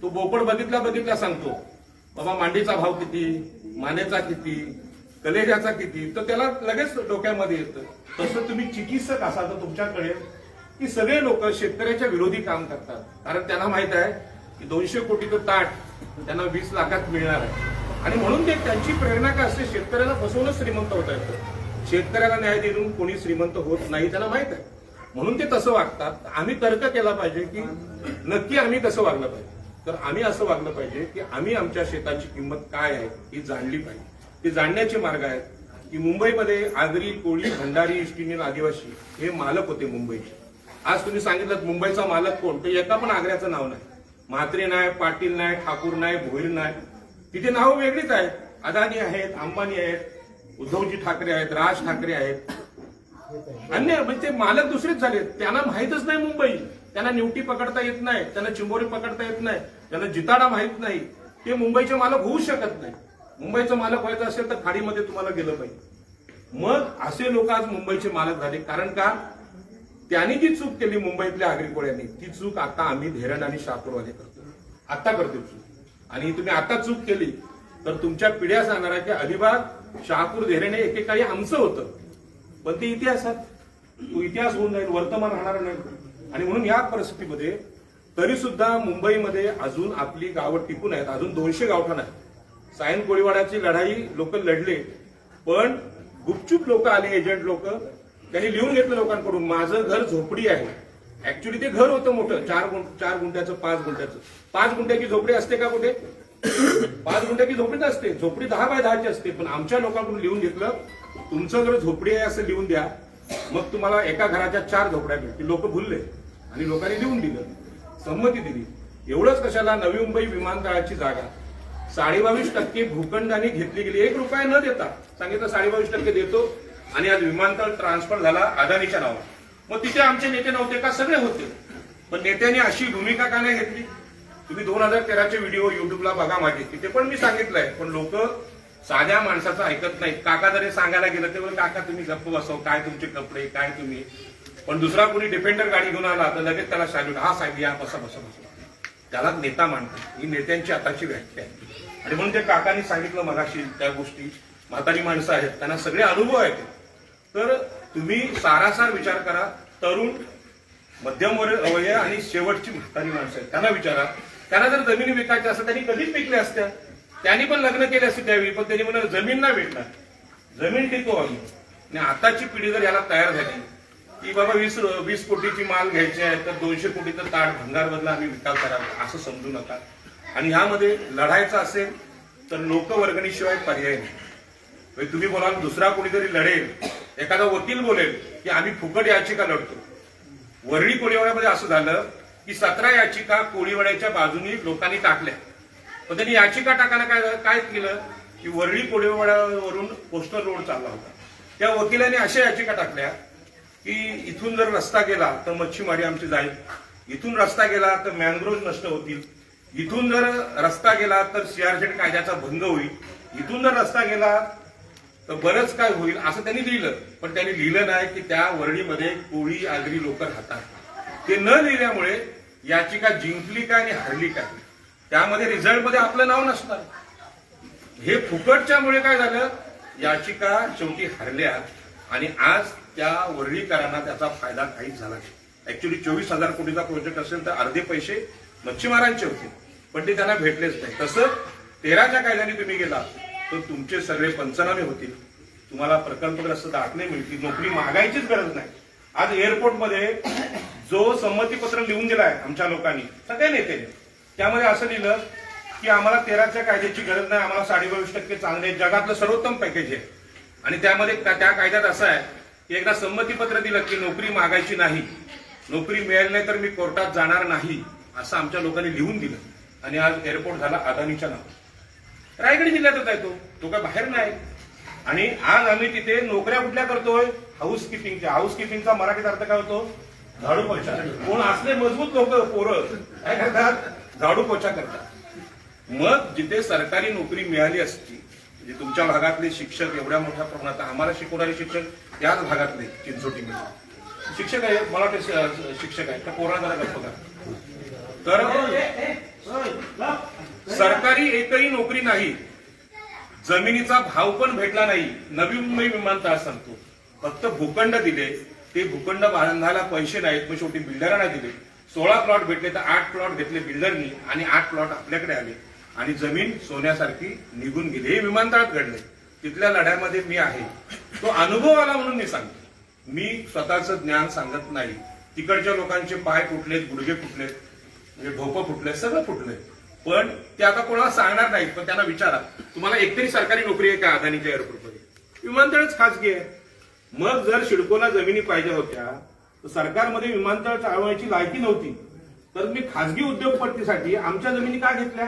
तो बोकड बघितला सांगतो, बाबा मांडीचा भाव किती, मानेचा किती, कलेजाचा किती, तर त्याला लगेच डोक्यामध्ये येतं. तसं तुम्ही चिकित्सक असाल तर तुमच्याकडे की सगळे लोक शेतकऱ्याच्या विरोधी काम करतात, कारण त्यांना माहित आहे की 200 कोटीचं ताट त्यांना 20 लाखात मिळणार आहे. आणि म्हणून ते त्यांची प्रेरणा काय असते, शेतकऱ्याला फसवूनच श्रीमंत होता येतं. शेतकऱ्याला न्याय देऊन कोणी श्रीमंत होत नाही, त्यांना माहित आहे, म्हणून ते तसं वागतात. आम्ही तर्क केला पाहिजे की नक्की आम्ही कसं वागलं पाहिजे. तर आम्ही असं वागलं पाहिजे की आम्ही आमच्या शेताची किंमत काय आहे ही जाणली पाहिजे. ते जाणण्याचे मार्ग आहेत की मुंबईमध्ये आगरी, कोळी, भंडारी, इष्टिनील, आदिवासी हे मालक होते मुंबईचे. आज तुम्ही सांगितलं मुंबईचा मालक कोण, तर एका पण आग्र्याचं नाव नाही. म्हात्रे नाही, पाटील नाही, ठाकूर नाही, भोईर नाही, तिथे नावं वेगळीच आहेत. अदानी आहेत, अंबानी आहेत, उद्धवजी ठाकरे आहेत, राज ठाकरे आहेत, अन्य म्हणजे मालक दुसरेच झाले. त्यांना माहितच नाही मुंबई, त्यांना निवटी पकडता येत नाही, त्यांना चिंबोरी पकडता येत नाही, त्यांना जिताडा माहित नाही. ते मुंबईचे मालक होऊ शकत नाही. मुंबईचं मालक व्हायचं असेल तर खाडीमध्ये तुम्हाला गेलं पाहिजे. मग असे लोक आज मुंबईचे मालक झाले. कारण का, त्यांनी जी चूक केली मुंबईतल्या आगरी कोळ्यांनी, ती चूक आता आम्ही धीरण आणि शहापूरवाले करतो. आता करतो चूक. आणि तुम्ही आता चूक केली तर तुमच्या पिढ्या सांगणार आहे की अलिबाग, शहापूर, धीरणे एकेकाळी आमचं होतं. पण ते इतिहासात तो इतिहास होऊन जाईल, वर्तमान राहणार नाही. आणि म्हणून या परिस्थितीमध्ये तरी सुद्धा मुंबईमध्ये अजून आपली गावं टिकून आहेत. अजून 200 गावठाण आहेत. सायन कोळीवाड्याची लढाई लोक लढले, पण गुपचूप लोक आले, एजंट लोक, त्यांनी लिहून घेतलं लोकांकडून, माझं घर झोपडी आहे. ऍक्च्युली ते घर होतं मोठं, 4 गुंठ्याचं, 5 गुंठ्याचं. 5 गुंठ्याची झोपडी असते का कुठे? 5 गुंठ्याची झोपडी नसते, झोपडी 10 बाय 10ची असते. पण आमच्या लोकांकडून लिहून घेतलं, तुमचं घर झोपडी आहे असं लिहून द्या, मग तुम्हाला एका घराच्या 4 झोपड्या भेटतील. लोक भुलले आणि लोकांनी लिहून दिलं, संमती दिली. एवढंच कशाला, नवी मुंबई विमानतळाची जागा 22.5% भूखंडाने घेतली गेली, 1 रुपया न देता. सांगितलं 22% देतो, आणि आज विमानतळ ट्रान्सफर झाला अदानीच्या नावावर. मग तिथे आमचे नेते नव्हते का? सगळे होते. पण नेत्यांनी अशी भूमिका का नाही घेतली? तुम्ही 2013चे व्हिडिओ युट्यूबला बघा माझे, तिथे पण मी सांगितलंय. पण लोक साध्या माणसाचं ऐकत नाहीत. काका जरी सांगायला गेलं ते काका तुम्ही गप्प बसव, काय तुमचे कपडे, काय तुम्ही. पण दुसरा कोणी डिफेंडर गाडी घेऊन आला तर लगेच त्याला सॅल्यूट, हा साहेब या, बसा बसा बसा. त्याला नेता मानतात. ही नेत्यांची आताची व्याख्या आहे. आणि म्हणून ते काकांनी सांगितलं मगाशी त्या गोष्टी, म्हातारी माणसं आहेत, त्यांना सगळे अनुभव आहेत. तर तुम्ही सारासार विचार करा. तरुण, मध्यम वय आणि शेवटची म्हातारी माणसं आहेत, त्यांना विचारा. त्यांना जर जमिनी विकायच्या असतात त्यांनी कधीच विकल्या असत्या. त्यांनी पण लग्न केले असते त्यावेळी, पण त्यांनी म्हणून जमीन नाही भेटणार, जमीन टिकू आम्ही. आणि आताची पिढी जर याला तयार झाली की बाबा 20 कोटीची माल घ्यायची आहे तर 200 कोटीचं ताट भंगार बदला आम्ही विकास करावा, असं समजू नका. आणि ह्यामध्ये लढायचं असेल तर लोकवर्गणीशिवाय पर्याय नाही. तुम्ही बोलाल दुसरा कोणीतरी लढेल, एखादा वकील बोलेल की आम्ही फुकट याचिका लढतो. वरळी कोळीवाड्यामध्ये असं झालं की 17 याचिका कोळीवाड्याच्या बाजूनी लोकांनी टाकल्या. पण त्यांनी याचिका टाकायला काय केलं की वरळी कोळीवाड्यावरून कोस्टल रोड चालला होता. त्या वकिलांनी अशा याचिका टाकल्या की इथून जर रस्ता गेला तर मच्छीमारी आमची जाईल, इथून रस्ता गेला तर मॅनग्रोव्ह नष्ट होतील, इथून जर रस्ता गेला तर सीआरझेड कायद्याचा भंग होईल, इथून जर रस्ता गेला तर बरंच काय होईल, असं त्यांनी लिहिलं. पण त्यांनी लिहिलं नाही की त्या वरळीमध्ये कोळी, आगरी लोक राहतात. ते न लिहिल्यामुळे याचिका जिंकली काय आणि हरली काय, त्यामध्ये रिझल्टमध्ये आपलं नाव नसणार. हे फुकटच्यामुळे काय झालं, याचिका शेवटी हरल्या. आणि आज त्या वरळीकरांना त्याचा फायदा काहीच झाला नाही. ऍक्च्युली 24,000 कोटीचा प्रोजेक्ट असेल तर अर्धे पैसे मच्छीमारांचे होते, पण ते त्यांना भेटलेच नाही. तसं 13च्या कायद्याने तुम्ही गेला तर तुमचे सगळे पंचनामे होतील, तुम्हाला प्रकल्पग्रस्त दाखले मिळतील, नोकरी मागायचीच गरज नाही. आज एअरपोर्टमध्ये जो संमतीपत्र लिहून दिलाय आमच्या लोकांनी, सगळ्या नेत्यांनी, त्यामध्ये असं लिहिलं की आम्हाला 13च्या कायद्याची गरज नाही, आम्हाला 22% चांगले जगातलं सर्वोत्तम पॅकेज आहे. आणि त्यामध्ये त्या कायद्यात असं आहे की एकदा संमतीपत्र दिलं की नोकरी मागायची नाही, नोकरी मिळाली नाही तर मी कोर्टात जाणार नाही, असं आमच्या लोकांनी लिहून दिलं. आणि आज एअरपोर्ट झाला अदानीच्या नावावर. रायगड जिल्ह्यातच आहे तो काय बाहेर नाही. आणि आज आम्ही तिथे नोकऱ्या कुठल्या करतोय? हाऊसकीपिंगच्या. हाऊसकीपिंगचा मराठीत अर्थ काय होतो? झाडू पोछा. कोण असले मजबूत लोक पोरं काय करतात? झाडू पोछा करतात. मग जिथे सरकारी नोकरी मिळाली असती, म्हणजे तुमच्या भागातले शिक्षक एवढ्या मोठ्या प्रमाणात, आम्हाला शिकवणारे शिक्षक याच भागातले चिंचोटीमध्ये शिक्षक आहे, मला वाटतं शिक्षक आहे, त्या पोरांना जरा गप्प करा. तर सरकारी एकही नोकरी नाही, जमिनीचा भाव पण भेटला नाही. नवी मुंबई विमानतळ सांगतो, फक्त भूखंड दिले, ते भूखंड बांधायला पैसे नाहीत, मग शेवटी बिल्डरांना दिले. 16 प्लॉट भेटले तर 8 प्लॉट घेतले बिल्डरनी आणि 8 प्लॉट आपल्याकडे आले आणि जमीन सोन्यासारखी निघून गेली. हे विमानतळात घडले. तिथल्या लढ्यामध्ये मी आहे, तो अनुभव आला म्हणून मी सांगतो. मी स्वतःचं ज्ञान सांगत नाही. तिकडच्या लोकांचे पाय फुटलेत, गुडघे फुटलेत, म्हणजे ढोपं फुटले, सगळं फुटलंय. पण ते आता कोणाला सांगणार नाहीत. पण त्यांना विचारा, तुम्हाला एकतरी सरकारी नोकरी आहे का अदानीच्या एअरपोर्टमध्ये? विमानतळच खासगी आहे. मग जर सिडकोला जमिनी पाहिजे होत्या तर सरकारमध्ये विमानतळ चालवायची लायकी नव्हती, तर मी खासगी उद्योगपतीसाठी आमच्या जमिनी का घेतल्या?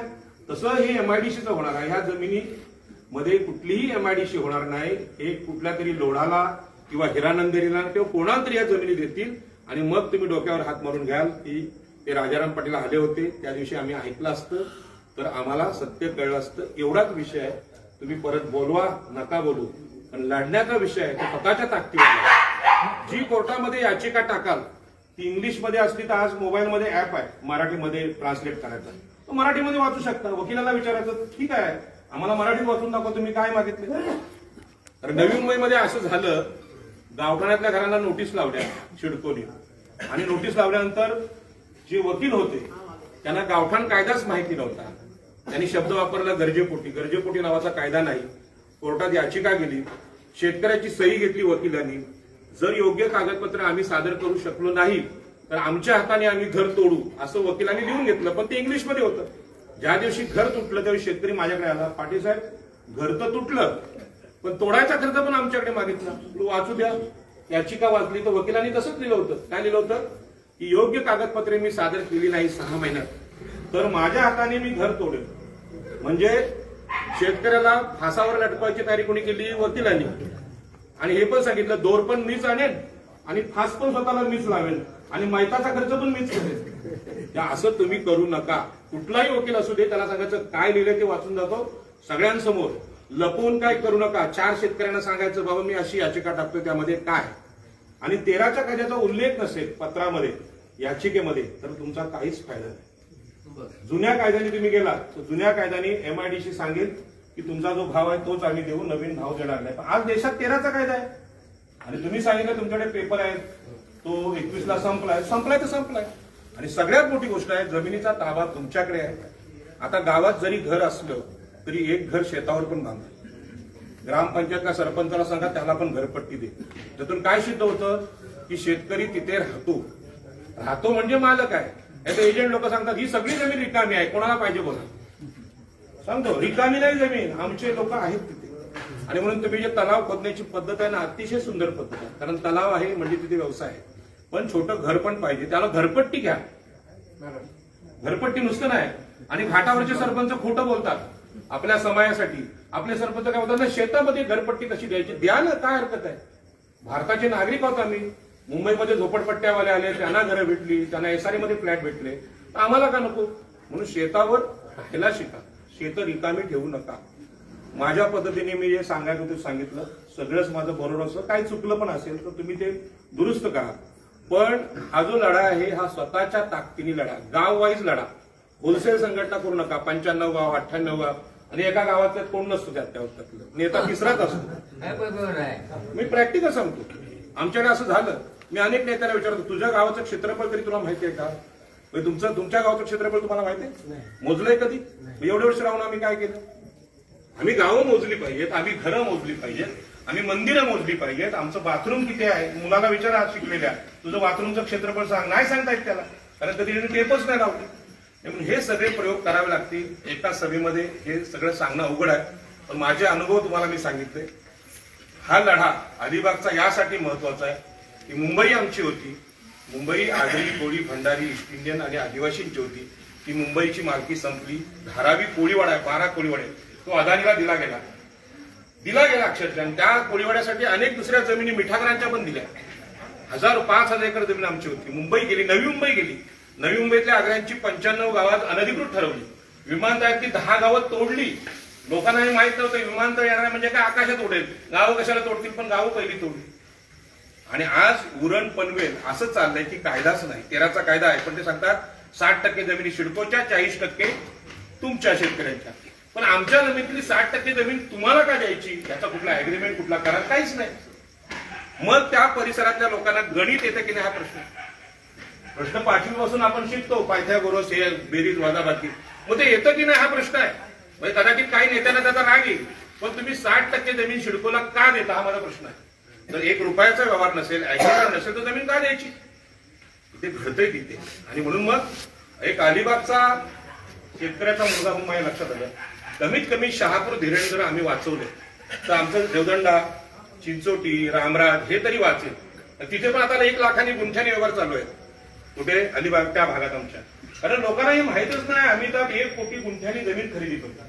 तसं हे एमआयडीसीचं होणार आहे. ह्या जमिनीमध्ये कुठलीही एमआयडीसी होणार नाही. हे कुठल्या तरी लोढाला किंवा हिरानंदेरीला किंवा कोणाला तरी या जमिनी देतील आणि मग तुम्ही डोक्यावर हात मारून घ्याल की ते राजाराम पाटील आले होते त्या दिवशी आम्ही ऐकलं असतं तर आम्हाला सत्य कळलं असतं. एवढाच विषय आहे. तुम्ही परत बोलवा, नका बोलू, पण लढण्याचा विषय आहे तो स्वतःच्या ताकदीवर. जी कोर्टामध्ये याचिका टाकाल ती इंग्लिशमध्ये असली तर आज मोबाईलमध्ये ऍप आहे मराठीमध्ये ट्रान्सलेट करायचा, तो मराठीमध्ये वाचू शकता. वकिलाला विचारायचं, ठीक आहे आम्हाला मराठीत वाचून दाखवा, तुम्ही काय मागितले. तर नवी मुंबईमध्ये असं झालं, गावठाणातल्या घरांना नोटीस लावल्या सिडकोने आणि नोटीस लावल्यानंतर जे वकील होते त्यांना गावठाण कायदाच माहिती नव्हता. त्यांनी शब्द वापरला गरजेपोटी. गरजेपोटी नावाचा कायदा नाही. कोर्टात याचिका गेली, शेतकऱ्याची सही घेतली वकिलांनी. जर योग्य कागदपत्र आम्ही सादर करू शकलो नाही तर आमच्या हाताने आम्ही घर तोडू असं वकिलांनी लिहून घेतलं. पण ते इंग्लिशमध्ये होतं. ज्या दिवशी घर तुटलं त्यावेळी शेतकरी माझ्याकडे आला, पाटील साहेब घर तर तुटलं पण तोडायचा खर्च पण आमच्याकडे मागितला. वाचू द्या. याचिका वाचली तर वकिलांनी तसंच लिहिलं होतं. काय लिहिलं होतं की योग्य कागदपत्रे मी सादर केली नाही 6 महिन्यात तर माझ्या हाताने मी घर तोडेल. म्हणजे शेतकऱ्याला फासावर लटकवायची तयारी कोणी केली? वकिलांनी. आणि हे पण सांगितलं दोर पण मीच आणेन आणि फास पण स्वतःला मीच लावेल आणि मैताचा खर्च पण मीच करेन. असं तुम्ही करू नका. कुठलाही वकील असू दे त्याला सांगायचं काय लिहिलंय ते वाचून जातो सगळ्यांसमोर. लपवून काय करू नका. 4 शेतकऱ्यांना सांगायचं बाबा मी अशी याचिका टाकतोय त्यामध्ये काय, आणि 13च्या कायद्याचा उल्लेख नसेल पत्रामध्ये याचिकेमध्ये तर तुमचा काहीच फायदा नाही. जुन्या कायद्याने तुम्ही गेला तर जुन्या कायद्याने एमआयडीसी सांगेल की तुमचा जो भाव आहे तोच आम्ही देऊ, नवीन भाव देणार नाही. आज देशात 13चा कायदा आहे आणि तुम्ही सांगितलं तुमच्याकडे पेपर आहे तो 21ला संपलाय तर संपलाय. आणि सगळ्यात मोठी गोष्ट आहे जमिनीचा ताबा तुमच्याकडे आहे. आता गावात जरी घर असलं तरी एक घर शेतावर पण बांधा. ग्रामपंचायतला सरपंचाला सांगा त्याला पण घरपट्टी दे. त्यातून काय सिद्ध होतं की शेतकरी तिथे राहतो म्हणजे मालक आहे. याचे एजंट लोक सांगतात ही सगळी जमीन रिकामी आहे, कोणाला पाहिजे बोला. सांगतो रिकामी नाही जमीन, आमचे लोक आहेत तिथे. आणि म्हणून तुम्ही जे तलाव खोदण्याची पद्धत आहे ना अतिशय सुंदर पद्धत आहे. कारण तलाव आहे म्हणजे तिथे व्यवसाय आहे. पण छोटं घर पण पाहिजे, त्याला घरपट्टी घ्या. घरपट्टी नुसतं नाही. आणि घाटावरचे सरपंच खोटं बोलतात आपल्या समाजासाठी. आपले सरपंच काय बोलतात ना शेतामध्ये घरपट्टी कशी द्यायची, द्या ना, काय हरकत आहे. भारताचे नागरिक आहोत आम्ही. मुंबईमध्ये झोपडपट्ट्यावाले आले, त्यांना घरं भेटली, त्यांना एसआरई मध्ये फ्लॅट भेटले, तर आम्हाला का नको. म्हणून शेतावर राहायला शिका, शेत रिकामी ठेवू नका. माझ्या पद्धतीने मी जे सांगायचं ते सांगितलं. सगळंच माझं बरोबर असं काही चुकलं पण असेल तर तुम्ही ते दुरुस्त करा. पण हा जो लढा आहे हा स्वतःच्या ताकदीने लढा, गाव वाईज लढा. होलसेल संघटना करू नका. 95 गाव, 98 गाव आणि एका गावात कोण नसतो त्यातलं नेता तिसराच असतो. मी प्रॅक्टिकल सांगतो. आमच्याकडे असं झालं, मी अनेक नेत्यांना विचारतो तुझ्या गावाचं क्षेत्रफळ तरी तुला माहिती आहे का? तुमच्या गावाचं क्षेत्रफळ तुम्हाला माहिती आहे? मोजलंय कधी? एवढे वर्ष राहून आम्ही काय केलं? आम्ही गावं मोजली पाहिजेत, आम्ही घरं मोजली पाहिजेत, आम्ही मंदिरं मोजली पाहिजेत. आमचं बाथरूम किती आहे मुलाला विचारा शिकलेल्या, तुझं बाथरूमचं क्षेत्रफळ सांग. नाही सांगता येत त्याला, कारण कधी टेपच नाही लावली. म्हणून हे सगळे प्रयोग करावे लागतील. एका सभेमध्ये हे सगळं सांगणं अवघड आहे. पण माझे अनुभव तुम्हाला मी सांगितले. हा लढा अलिबागचा यासाठी महत्वाचा आहे की मुंबई आमची होती. मुंबई आगरी, कोळी, भंडारी, ईस्ट इंडियन आणि आदिवासींची होती. ती मुंबईची मालकी संपली. धारावी कोळीवाडा आहे, 12 कोळीवाडे, तो अदानीला दिला गेला अक्षरशः. आणि त्या कोळीवाड्यासाठी अनेक दुसऱ्या जमिनी मिठागरांच्या पण दिल्या. 5,000 एकर जमीन आमची होती. मुंबई गेली, नवी मुंबई गेली. नवी मुंबईतल्या आग्र्यांची 95 गावात अनधिकृत ठरवली. विमानतळातली 10 गावं तोडली. लोकांना हे माहित नव्हतं विमानतळ येणार म्हणजे काय आकाशात उडेल. गावं कशाला तोडतील, पण गावं पहिली तोडली. आणि आज उरण पनवेल असं चाललंय की कायदाच नाही. 13चा कायदा आहे, पण ते सांगतात 60% जमिनी सिडकोच्या, 40% तुमच्या शेतकऱ्यांच्या. पण आमच्या जमिनीतली 60% जमीन तुम्हाला का द्यायची, याचा कुठला अग्रीमेंट, कुठला करार, काहीच नाही. मग त्या परिसरातल्या लोकांना गणित येतं की नाही हा प्रश्न 5वी पासून आपण शिकतो. पायथागोरस हे बेरीज वादाबाकी, मग ते येतं की नाही हा प्रश्न आहे. म्हणजे कदाचित काही नेत्यांना त्याचा राग येईल, पण तुम्ही 60% जमीन सिडकोला का देता हा माझा प्रश्न आहे. जर 1 रुपयाचा व्यवहार नसेल, ऍग्रीमेंट नसेल, तर जमीन का द्यायची. ते घडतंय तिथे. आणि म्हणून मग एक अलिबागचा शेतकऱ्याचा मुलगा म्हणून माझ्या लक्षात आलं, कमीत कमी शहापूर धीरण जर आम्ही वाचवले तर आमचं देवदंडा, चिंचोटी, रामराज हे तरी वाचेल. तिथे पण आता 1 लाखांनी गुंठ्याने व्यवहार चालू आहे. कुठे? अलिबाग त्या भागात आमच्या. कारण लोकांना हे माहितच नाही आम्ही तर 1 कोटी गुंठ्यानी जमीन खरेदी करतो.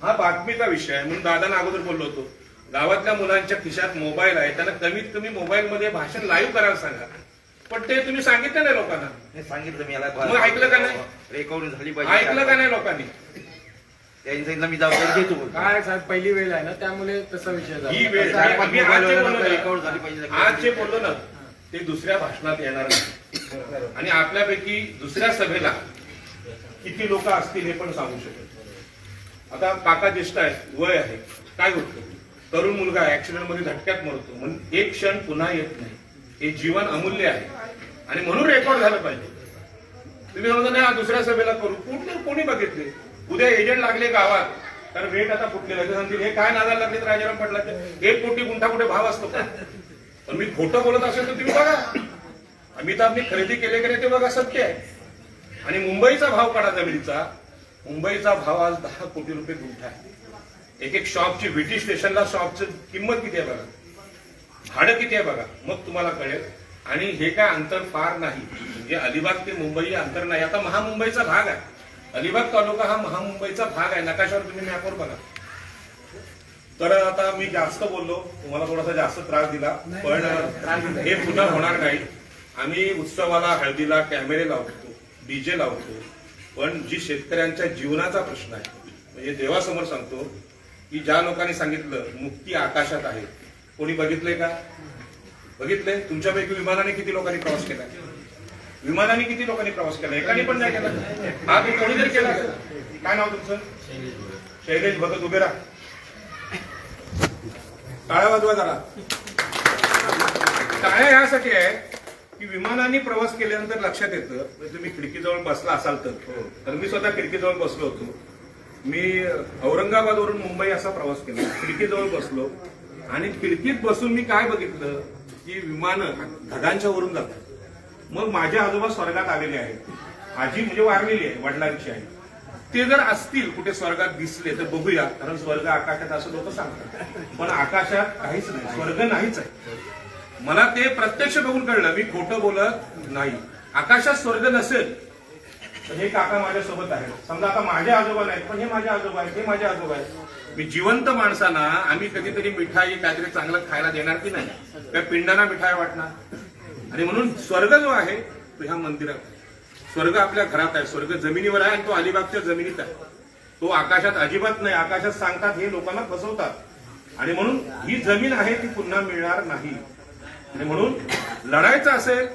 हा बातमीचा विषय आहे. म्हणून दादांना अगोदर बोललो होतो, गावातल्या मुलांच्या खिशात मोबाईल आहे, त्यांना कमीत कमी मोबाईलमध्ये भाषण लाईव्ह करायला सांगा. पण ते तुम्ही सांगितलं नाही लोकांना. हे सांगितलं मी याला, मग ऐकलं का नाही? रेकॉर्ड झाली ऐकलं का नाही लोकांनी? त्यांनी सांगितलं मी जबाबदारी घेतो. काय साहेब, पहिली वेळ आहे ना, त्यामुळे तसा विषय झाला. ही वेळ झाली. आम्ही आज जे बोललो रेकॉर्ड झाली ना, पाहिजे. आज जे बोललो ना ते दुसऱ्या भाषणात येणार नाही. आणि आपल्यापैकी दुसऱ्या सभेला किती लोक असतील हे पण सांगू शकतो. आता काका ज्येष्ठ आहेत, वय आहे, काय होतं, तरुण मुलगा आहे, ऍक्सिडेंट मध्ये झटक्यात मरतो. म्हणून एक क्षण पुन्हा येत नाही. हे जीवन अमूल्य आहे आणि म्हणून रेकॉर्ड झालं पाहिजे. तुम्ही म्हणता नाही दुसऱ्या सभेला करू, कोणी बघितले. उद्या एजंट लागले गावात, तर रेट आता फुटलेला, ते सांगतील हे काय नादाला लागले तर राजाराम पाटलाचे 1 कोटी गुंठा कुठे भाव असतो का. पण मी खोटं बोलत असेल तर तुम्ही बघा. आम्ही तर आपली खरेदी केले ते बघा, सत्य आहे. आणि मुंबईचा भाव काढा जमिनीचा. मुंबईचा भाव आज 10 कोटी रुपये गुंठा आहे. एक शॉपची, व्हीटी स्टेशनला शॉपची किंमत किती आहे बघा, भाडं किती आहे बघा, मग तुम्हाला कळेल. आणि हे काय अंतर फार नाही, म्हणजे अलिबाग ते मुंबई अंतर नाही. आता महामुंबईचा भाग आहे. अलिबाग तालुका हा महामुंबईचा भाग आहे. नकाशावर तुम्ही मॅपवर बघा. तर आता मी जास्त बोललो, तुम्हाला थोडासा जास्त त्रास दिला, पण हे पुन्हा होणार नाही. आम्ही उत्सवाला, हळदीला कॅमेरे लावतो, डीजे लावतो, पण जी शेतकऱ्यांच्या जीवनाचा प्रश्न आहे, म्हणजे देवासमोर सांगतो की ज्या लोकांनी सांगितलं मुक्ती आकाशात आहे, कोणी बघितलंय का? बघितलंय? तुमच्यापैकी विमानाने किती लोकांनी प्रवास केला? विमानाने किती लोकांनी प्रवास केला? एकाने पण नाही केला. हा मी कोणीतरी केला. काय नाव तुमचं? शैलेश भगत. उभे राहा, टाळ्या वाजवा जरा. टाळ्या यासाठी आहे की विमानाने प्रवास केल्यानंतर लक्षात येतं, तुम्ही खिडकीजवळ बसला असाल तर मी स्वतः खिडकीजवळ बसलो होतो. मी औरंगाबादवरून मुंबई असा प्रवास केला, खिडकीजवळ बसलो आणि खिडकीत बसून मी काय बघितलं की विमानं ढगांच्या वरून जातात. मग माझे आजोबा स्वर्गात आलेले आहेत, आजी म्हणजे वारलेली आहे, वडिलांची आहे. ते जर असतील कुठे स्वर्गात दिसले तर बघूया, कारण स्वर्ग आकाशात असं लोक सांगतात, पण आकाशात काहीच नाही, स्वर्ग नाहीच आहे. मला ते प्रत्यक्ष बघून कळलं, मी खोटं बोलत नाही. आकाशात स्वर्ग नसेल तर हे काका माझ्यासोबत आहेत. समजा आता माझे आजोबा नाहीत, पण हे माझे आजोबा आहेत, हे माझे आजोबा आहेत. मी जिवंत माणसांना आम्ही कधीतरी मिठाई काहीतरी चांगलं खायला देणार की नाही? त्या पिंडांना मिठाई वाटणार. आणि म्हणून स्वर्ग जो आहे तो ह्या मंदिरात आहे. स्वर्ग आपल्या घरात आहे, स्वर्ग जमिनीवर आहे आणि तो अलिबागच्या जमिनीत आहे. तो आकाशात अजिबात नाही. आकाशात सांगतात हे लोकांना फसवतात. आणि म्हणून ही जमीन आहे ती पुन्हा मिळणार नाही. आणि म्हणून लढायचं असेल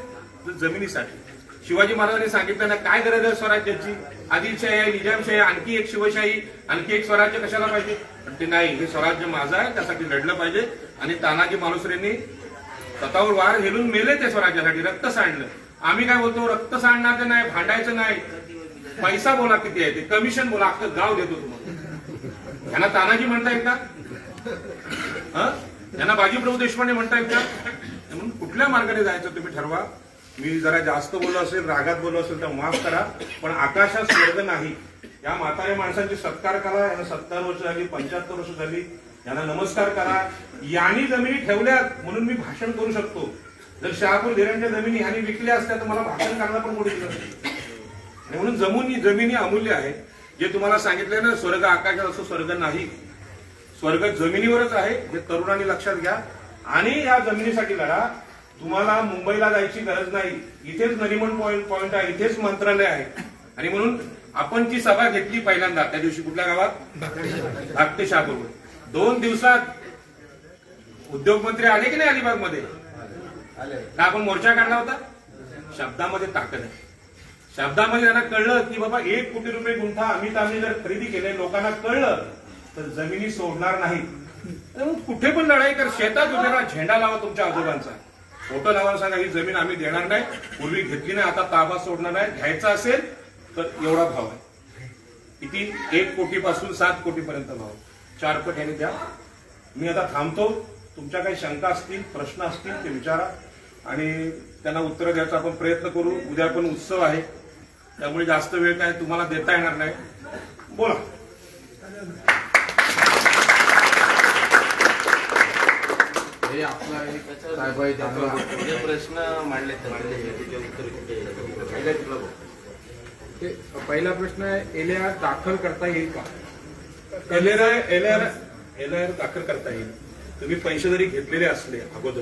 तर जमिनीसाठी. शिवाजी महाराजांनी सांगितलं ना, काय गरज आहे स्वराज्याची? आदिलशाही आहे, निजामशाही, आणखी एक शिवशाही, आणखी एक स्वराज्य कशाला पाहिजे? पण ते नाही, हे स्वराज्य माझं आहे, त्यासाठी लढलं पाहिजे. आणि तानाजी मालुसरेंनी स्वतःवर वार झेलून मेले त्या स्वराज्यासाठी, रक्त सांडलं. आम्ही काय बोलतो, रक्त सांडण्याचं नाही, भांडायचं नाही, पैसा बोला किती आहे ते, कमिशन बोला, अख्खं गाव देतो तुम्हाला. यांना तानाजी म्हणता येईल का? यांना बाजीप्रभू देशपांडे म्हणता येईल का? म्हणून कुठल्या मार्गाने जायचं तुम्ही ठरवा. मी जरा जास्त बोललो असेल, रागात बोललो असेल तर माफ करा, पण आकाशात स्वर्ग नाही. या म्हाताऱ्या माणसांची सत्कार करा. यांना 70 वर्ष झाली, 75 वर्ष झाली, यांना नमस्कार करा. यांनी जमिनी ठेवल्यात म्हणून मी भाषण करू शकतो. जर शहापूर धीरांच्या जमिनी यांनी विकल्या असत्या तर मला भाषण करायला पण कोणी दिलं नसतं. आणि म्हणून जमिनी अमूल्य आहे. जे तुम्हाला सांगितलं ना, स्वर्ग आकाशात असं स्वर्ग नाही, स्वर्ग जमिनीवरच आहे. हे तरुणांनी लक्षात घ्या आणि या जमिनीसाठी लढा. तुम्हाला मुंबईला जायची गरज नाही. इथेच नरिमन पॉइंट आहे, इथेच मंत्रालय आहे. आणि म्हणून आपण जी सभा घेतली पहिल्यांदा त्या दिवशी कुठल्या गावात, धाकटे शहापूर. 2 दिवसात उद्योगमंत्री आले की नाही अलिबागमध्ये? का आपण मोर्चा काढला होता? शब्दामध्ये ताकद आहे. शब्दामध्ये त्यांना कळलं की बाबा 1 कोटी रुपये गुंठा आम्ही जर खरेदी केले, लोकांना कळलं तर जमिनी सोडणार नाही. कुठे पण लढाई कर, शेतात उभेला झेंडा लावा तुमच्या आजोबांचा, फोटो लावायला सांगा ही जमीन आम्ही देणार नाही, पूर्वी घेतली नाही आता ताबा सोडणार नाही. घ्यायचा असेल तर एवढा भाव आहे. किती? 1 कोटीपासून 7 कोटीपर्यंत भाव, 4 पट ह्याने द्या. मी आता थांबतो. तुमच्या काही शंका असतील, प्रश्न असतील ते विचारा आणि त्यांना उत्तर द्यायचा आपण प्रयत्न करू. उद्या पण उत्सव आहे त्यामुळे जास्त वेळ काय तुम्हाला देता येणार नाही. बोला. हे आपला जे प्रश्न मांडले त्याचे उत्तर ते पहिला प्रश्न आहे, एलआर दाखल करता येईल का? एलआर दाखल करता येईल. तुम्ही पैसे जरी घेतलेले असले अगोदर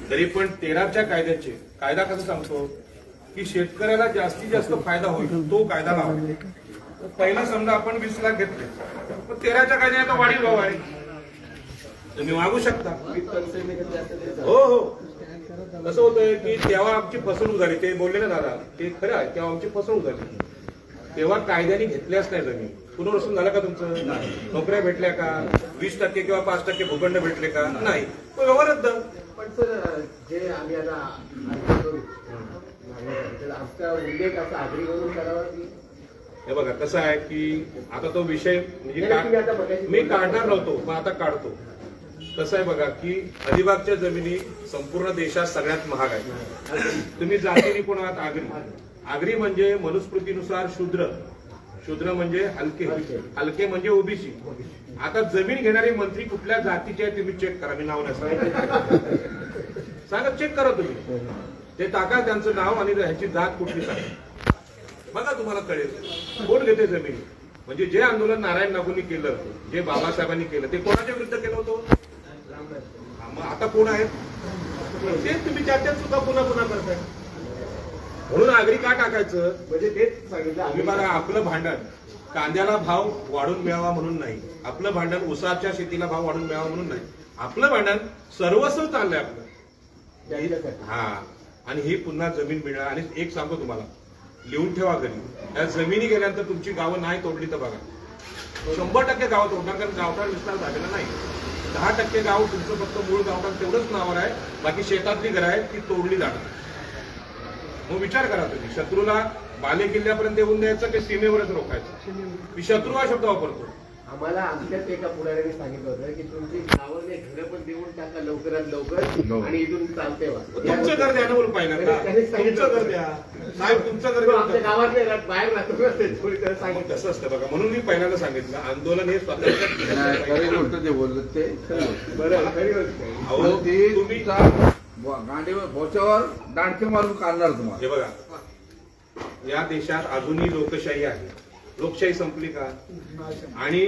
तरी पण 13च्या कायद्याचे, कायदा कसं सांगतो की शेतकऱ्याला जास्तीत जास्त फायदा होईल तो कायदा लावा. पहिला समजा आपण 20 लाख घेतले, पण 13च्या कायद्याने तो वाढीव भाव आहे, तुम्ही मागू शकता. हो हो, कसं होतंय की तेव्हा आमची फसवणूक झाली, ते बोलले ना दादा, ते खरं आहे, तेव्हा आमची फसवणूक झाली. तेव्हा कायद्याने घेतल्याच नाही जमीन. पुनर्वसन झालं का तुमचं? नोकऱ्या भेटल्या का? 20% किंवा 5% भूखंड भेटले का? नाही. व्यवहार रद्द. पण सर, जे आम्ही आता करू आमचा उल्लेख असा आग्रीवरून करावा की हे बघा कसं आहे की आता तो विषय म्हणजे मी काढणार नव्हतो पण आता काढतो. कसं आहे बघा की अलिबागच्या जमिनी संपूर्ण देशात सगळ्यात महाग आहे. तुम्ही जातीने कोण आहात? आगरी. आगरी म्हणजे मनुस्मृतीनुसार शूद्र म्हणजे हलके म्हणजे ओबीसी. आता जमीन घेणारे मंत्री कुठल्या जातीचे आहे तुम्ही चेक करा. मी नाव नाही सांगा, चेक करा तुम्ही. ते टाका त्यांचं नाव आणि ह्याची जात कुठली सांगा, बघा तुम्हाला कळेल कोण घेते जमिनी. म्हणजे जे आंदोलन नारायण नागूंनी केलं, जे बाबासाहेबांनी केलं, ते कोणाच्या विरुद्ध केलं होतं? मग आता कोण आहेत? तेच तुम्ही त्याच्यात सुद्धा पुन्हा करताय. म्हणून आगरी का टाकायचं? म्हणजे तेच सांगितलं तुम्ही बघा. आपलं भांडण कांद्याला भाव वाढून मिळावा म्हणून नाही, आपलं भांडण ऊसाच्या शेतीला भाव वाढून मिळावा म्हणून नाही, आपलं भांडण सर्वस्व चाललंय आपलं. हा, आणि ही पुन्हा जमीन मिळणार. आणि एक सांगतो तुम्हाला, लिहून ठेवा घरी, या जमिनी गेल्यानंतर तुमची गावं नाही तोडली तर बघा 100% गावं तोडणार, कारण गावठाण विस्तार झालेला नाही. 10% गाव तुमचं फक्त मूळ गावठाण तेवढंच नावावर आहे, बाकी शेतातली घरं आहेत ती तोडली जाणार. मग विचार करा तुम्ही, शत्रूला बाले किल्ल्यापर्यंत येऊन द्यायचं की सीमेवरच रोखायचं? मी शत्रू हा शब्द वापरतो. आम्हाला आमच्याच एका पुढाऱ्याने सांगितलं होतं की तुमची गावाने घरं पण देऊन टाका लवकरात लवकर आणि इथून चालते. तुमचं घर द्या ना बोल पाहिजे, तुमचं घर द्या साहेब, तुमचं घर आमच्या गावातले बाहेर राहतो सांगून तसं असतं बघा. म्हणून मी पहिल्यांदा सांगितलं आंदोलन हे खरी गोष्ट ते बोलत ते बरं, खरी गोष्ट आहे. तुम्ही गांडीवर बोच्यावर दांडके मारून काढणार तुम्हाला. हे बघा, या देशात अजूनही लोकशाही आहे. लोकशाही संपली का? आणि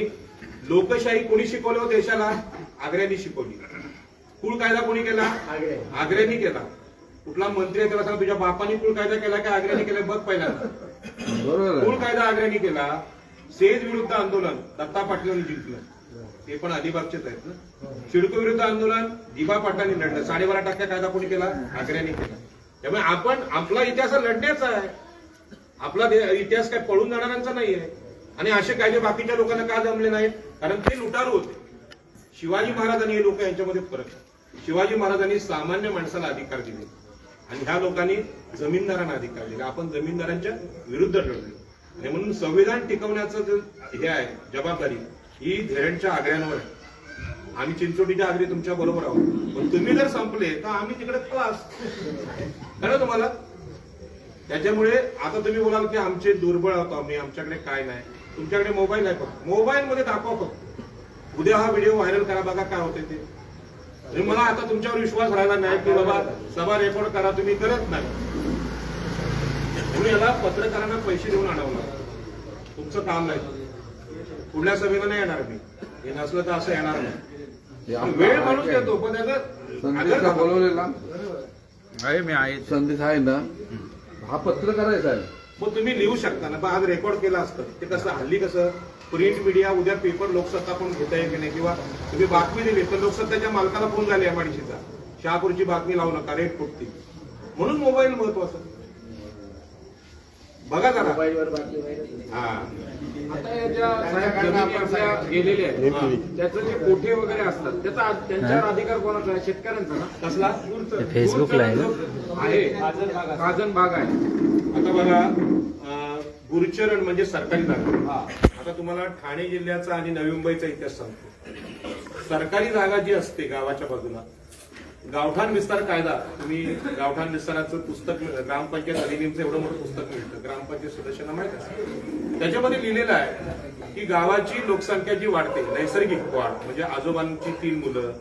लोकशाही कोणी शिकवलं देशाला? आग्र्यानी शिकवली. कुळ कायदा कोणी केला? आग्र्यानी केला. कुठला मंत्री आहे त्याला सांगा तुझ्या बापानी कुळ कायदा केला का आग्र्यानी केला? बघ पहिल्यांदा. बरोबर. कुळ कायदा आग्र्यानी केला. सेज विरुद्ध आंदोलन दत्ता पाटलांनी जिंकलं, ते पण अलिबागचेच आहेत ना. सिडको विरुद्ध आंदोलन दिबा पाटलांनी लढलं. 12.5% कायदा कोणी केला? आग्र्यानी केला. त्यामुळे आपण आपला इतिहास लढण्याचा आहे. आपला इतिहास काय पळून जाणाऱ्यांचा नाहीये. आणि असे कायदे बाकीच्या लोकांना का जमले नाहीत? कारण ते लुटारू होते. शिवाजी महाराज आणि हे लोक यांच्यामध्ये फरक आहे. शिवाजी महाराजांनी सामान्य माणसाला अधिकार दिले आणि ह्या लोकांनी जमीनदारांना अधिकार दिले. आपण जमीनदारांच्या विरुद्ध लढलो. आणि म्हणून संविधान टिकवण्याचं जे हे आहे जबाबदारी ही धैर्यांच्या आग्र्यांवर आहे. आम्ही चिंचोटीच्या आग्री तुमच्या बरोबर आहोत, पण तुम्ही जर संपले तर आम्ही तिकडे खलास. कळलं तुम्हाला? त्याच्यामुळे आता तुम्ही बोलाल की आमचे दुर्बळ आहोत आम्ही, आमच्याकडे काय नाही. तुमच्याकडे मोबाईल आहे, फक्त मोबाईल मध्ये दाखवा फक्त उद्या हा व्हिडिओ व्हायरल करा, बघा काय होते ते. आणि मला आता तुमच्यावर विश्वास राहिला नाही की बाबा सभा रेकॉर्ड करा, तुम्ही करत नाही. म्हणून याला पत्रकारांना पैसे देऊन आणावं लागतं. तुमचं काम नाही. पुढल्या सभेला नाही येणार मी, हे नसलं तर असं येणार नाही. वेळ माणूस देतो पण संदेशला बोलवलेला आहे मी आहे संदेश आहे ना, हा पत्रकार आहे साहेब. मग तुम्ही लिहू शकता ना. पण आज रेकॉर्ड केलं असतं ते कसं. हल्ली कसं प्रिंट मीडिया, उद्या पेपर लोकसत्ता पण घेता येईल की नाही, किंवा तुम्ही बातमी दिली तर लोकसत्ताच्या मालकाला फोन झाले एमआयडीसीचा, शहापूरची बातमी लावू नका, रेट फुटतील. म्हणून मोबाईल महत्वाचा. बघा जरा. हा, आता या ज्या साहेब जमिनी आपल्या गेलेल्या आहेत त्याचं जे कोठे वगैरे असतात त्यांच्यावर अधिकार कोणाचा आहे? शेतकऱ्यांचा ना. कसला फेसबुकला आहे ना? आहे काजन भाग आहे. आता बघा, गुरुचरण म्हणजे सरकारी जागा. आता तुम्हाला ठाणे जिल्ह्याचा आणि नवी मुंबईचा इतिहास सांगतो. सरकारी जागा जी असते गावाच्या बाजूला, गावठाण विस्तार कायदा, तुम्ही गावठाण विस्ताराचं पुस्तक, ग्रामपंचायत अधिनियमचं एवढं मोठं पुस्तक मिळतं, ग्रामपंचायत सदस्यांना माहित असतं. त्याच्यामध्ये लिहिलेलं आहे की गावाची लोकसंख्या जी वाढते, नैसर्गिक वाढ म्हणजे आजोबांची 3 मुलं,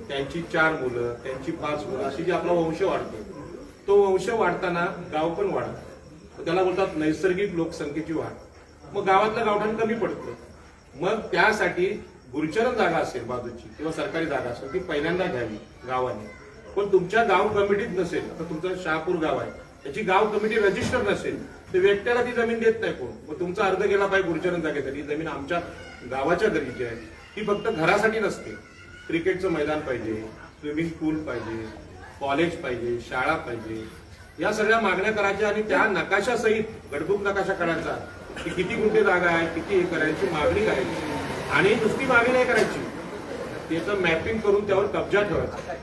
त्यांची 4 मुलं, त्यांची 5 मुलं, अशी जी आपला वंश वाढतो, तो वंश वाढताना गाव पण वाढतं. त्याला बोलतात नैसर्गिक लोकसंख्येची वाढ. मग गावातलं गावठाण कमी पडतं. मग त्यासाठी गुरुचरण जागा असेल बाजूची किंवा सरकारी जागा असेल ती पहिल्यांदा घ्यावी गावाने. पण तुमच्या गाव कमिटीत नसेल, आता तुमचं शहापूर गाव आहे, त्याची गाव कमिटी रजिस्टर नसेल तर व्यक्तीला ती जमीन देत नाही कोण. मग तुमचा अर्ज गेला पाहिजे गुरुचरण जागेसाठी. ही जमीन आमच्या गावाच्या गरजेची आहे. ती फक्त घरासाठी नसते. क्रिकेटचं मैदान पाहिजे, स्विमिंग पूल पाहिजे, कॉलेज पाहिजे, शाळा पाहिजे, या सगळ्या मागण्या करायच्या आणि त्या नकाशासहित गडबुक नकाशा करायचा की किती गुंठे जागा आहे, किती हे करायची मागणी करायची. आणि नुसती मागणी नाही करायची, त्याचं मॅपिंग करून त्यावर कब्जा ठेवायचा,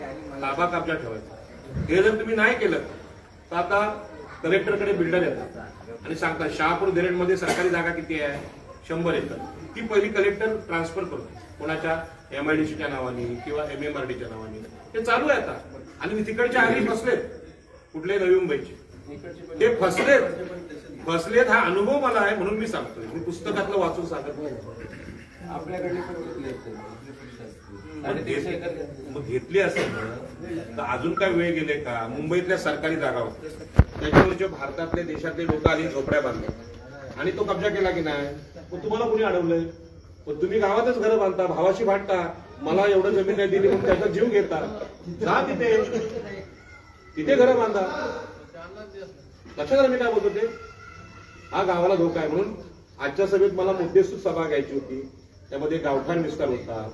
ताबा कब्जा ठेवायचा. हे जर तुम्ही नाही केलं तर आता कलेक्टरकडे बिल्डर येतात आणि सांगतात शहापूर मध्ये सरकारी जागा किती आहे, 100 एकर. ती पहिली कलेक्टर ट्रान्सफर करतो कोणाच्या एमआयडीसीच्या नावाने किंवा MMRDच्या नावाने. ते चालू आहे आता. आणि तिकडच्या आधी फसलेत, कुठले नवी मुंबईचे ते फसलेत. हा अनुभव मला आहे म्हणून मी सांगतोय. मी पुस्तकातलं वाचून सांगत नाही. मग घेतली असेल ना तर अजून काय वेळ गेले का? मुंबईतल्या सरकारी जागा होत्या, त्याच्यावरच्या भारतातले देशातले लोक आली झोपड्या बांधल्या आणि तो कब्जा केला की नाही. मग तुम्हाला कोणी अडवलंय? पण तुम्ही गावातच घरं बांधता, भावाशी भांडता, मला एवढं जमीन नाही दिली म्हणून त्याचा जीव घेता. जा तिथे घरं बांधा. लक्षात मी काय बोलतो ते, हा गावाला धोका आहे. म्हणून आजच्या सभेत मला मुद्देसूद सभा घ्यायची होती. त्यामध्ये गावठाण विस्तार होता,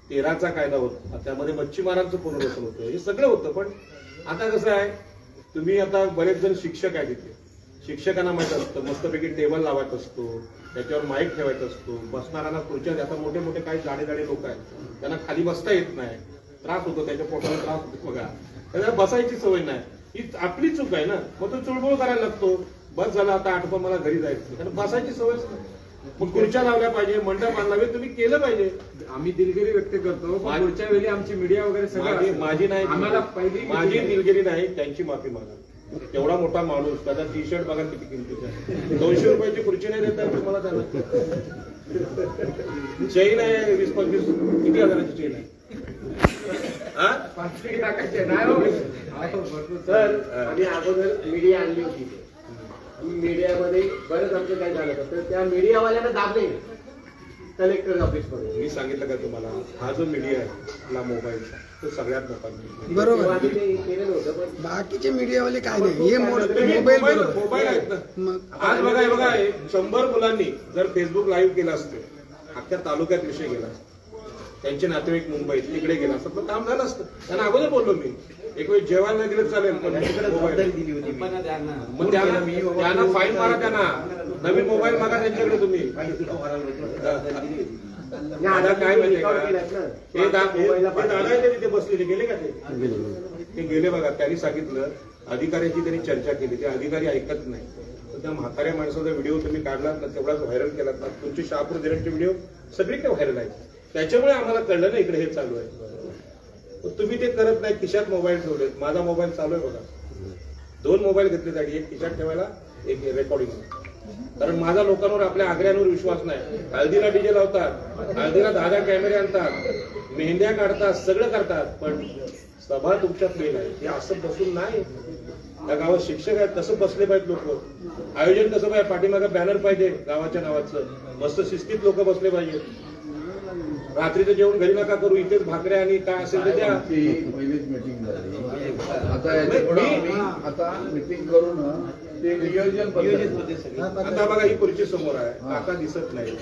13चा कायदा होता, त्यामध्ये मच्छीमारांचं पुनर्वसन होतं, हे सगळं होतं. पण आता कसं आहे, तुम्ही आता बरेच जण शिक्षक आहे तिथे, शिक्षकांना माहित असतं मस्तपैकी टेबल लावायचा असतो, त्याच्यावर माईक ठेवायचा असतो, बसणाऱ्यांना खुर्च्या. आता मोठे मोठे काही जाडे लोक आहेत, त्यांना खाली बसता येत नाही, त्रास होतो, त्याच्या पोटाला त्रास होतो बघा, त्याला बसायची सवय नाही. ही आपली चूक आहे ना. मग तो चुळबुळ करायला लागतो, बस झालं आता आठवण मला घरी जायचं, कारण बसायची सवयच नाही. मग खुर्च्या लावल्या पाहिजे, मंडप बांधलावे, तुम्ही केलं पाहिजे. आम्ही दिलगिरी व्यक्त करतो. पुढच्या वेळी आमची मीडिया वगैरे सगळं माझी नाही, आम्हाला पहिली माझी दिलगिरी नाही, त्यांची माफी मागा. तेवढा मोठा माणूस, त्याचा टी शर्ट बघा किती किमतीचा आहे. 200 रुपयाची खुर्ची नाही देतात तुम्हाला. त्याला चेन आहे 20-25, किती हजाराची चेन आहे? सर आम्ही अगोदर मीडिया आणली होती. मीडियामध्ये बरंच आमचं काय झालं होतं, तर त्या मीडियावाल्यांना दाबले कलेक्टर ऑफिस मध्ये. मी सांगितलं का तुम्हाला, हा जो मीडिया आहे आपला मोबाईलचा, तो सगळ्यात मोठा मीडिया. बरोबर. आम्ही ते केलं नव्हतं, पण बाकीचे मीडियावाले काय नाही, हे मोबाईल आहेत ना. आज बघा 100 मुलांनी जर फेसबुक लाईव्ह केलं असतं, अख्ख्या तालुक्यात विषय गेला असता, त्यांचे नातेवाईक मुंबईत तिकडे गेला असतं, पण काम झालं असतं. त्यांना अगोदर बोललो मी, एक वेळ जेवायला नाही दिलं चालेल, पण मोबाईल दिली होती. मग त्यांना फाईन मारा, त्यांना नवीन मोबाईल मागा त्यांच्याकडे तुम्ही. दादा काय माहिती हे दादा तिथे बसलेले गेले का? ते गेले बघा. त्यांनी सांगितलं, अधिकाऱ्यांची त्यांनी चर्चा केली, ते अधिकारी ऐकत नाही. तर त्या म्हाताऱ्या माणसाचा व्हिडिओ तुम्ही काढलात ना, तेवढाच व्हायरल केलात ना. तुमचे शहापूर जिल्ह्याचे व्हिडिओ सगळीकडे व्हायरल आहे. त्याच्यामुळे आम्हाला कळलं ना इकडे हे चालू आहे. तुम्ही ते करत नाही, खिशात मोबाईल ठेवलेत. माझा मोबाईल चालू आहे बघा, 2 मोबाईल घेतले जागी, एक खिशात ठेवायला, एक रेकॉर्डिंग. कारण माझा लोकांवर, आपल्या आग्र्यांवर विश्वास नाही. हळदीला डीजे लावतात, हळदीला 10 कॅमेरे आणतात, मेहंद्या काढतात, सगळं करतात, पण सभा तुमच्या फेल आहे. हे असं बसून नाही. त्या गावात शिक्षक आहेत, तसं बसले पाहिजेत लोक. आयोजन कसं पाहिजे, पाठीमागे बॅनर पाहिजे गावाच्या नावाचं, मस्त शिस्तीत लोक बसले पाहिजे. रात्रीचं जेवण घरी नका करू, इथेच भाकऱ्या आणि काय असेल ते द्या. पहिलीच मीटिंग झाली. आता याच्यापुढे आम्ही आता मीटिंग करू ना, ते नियोजन पद्धत. आता बघा ही खुर्ची समोर आहे, काका दिसत नाही.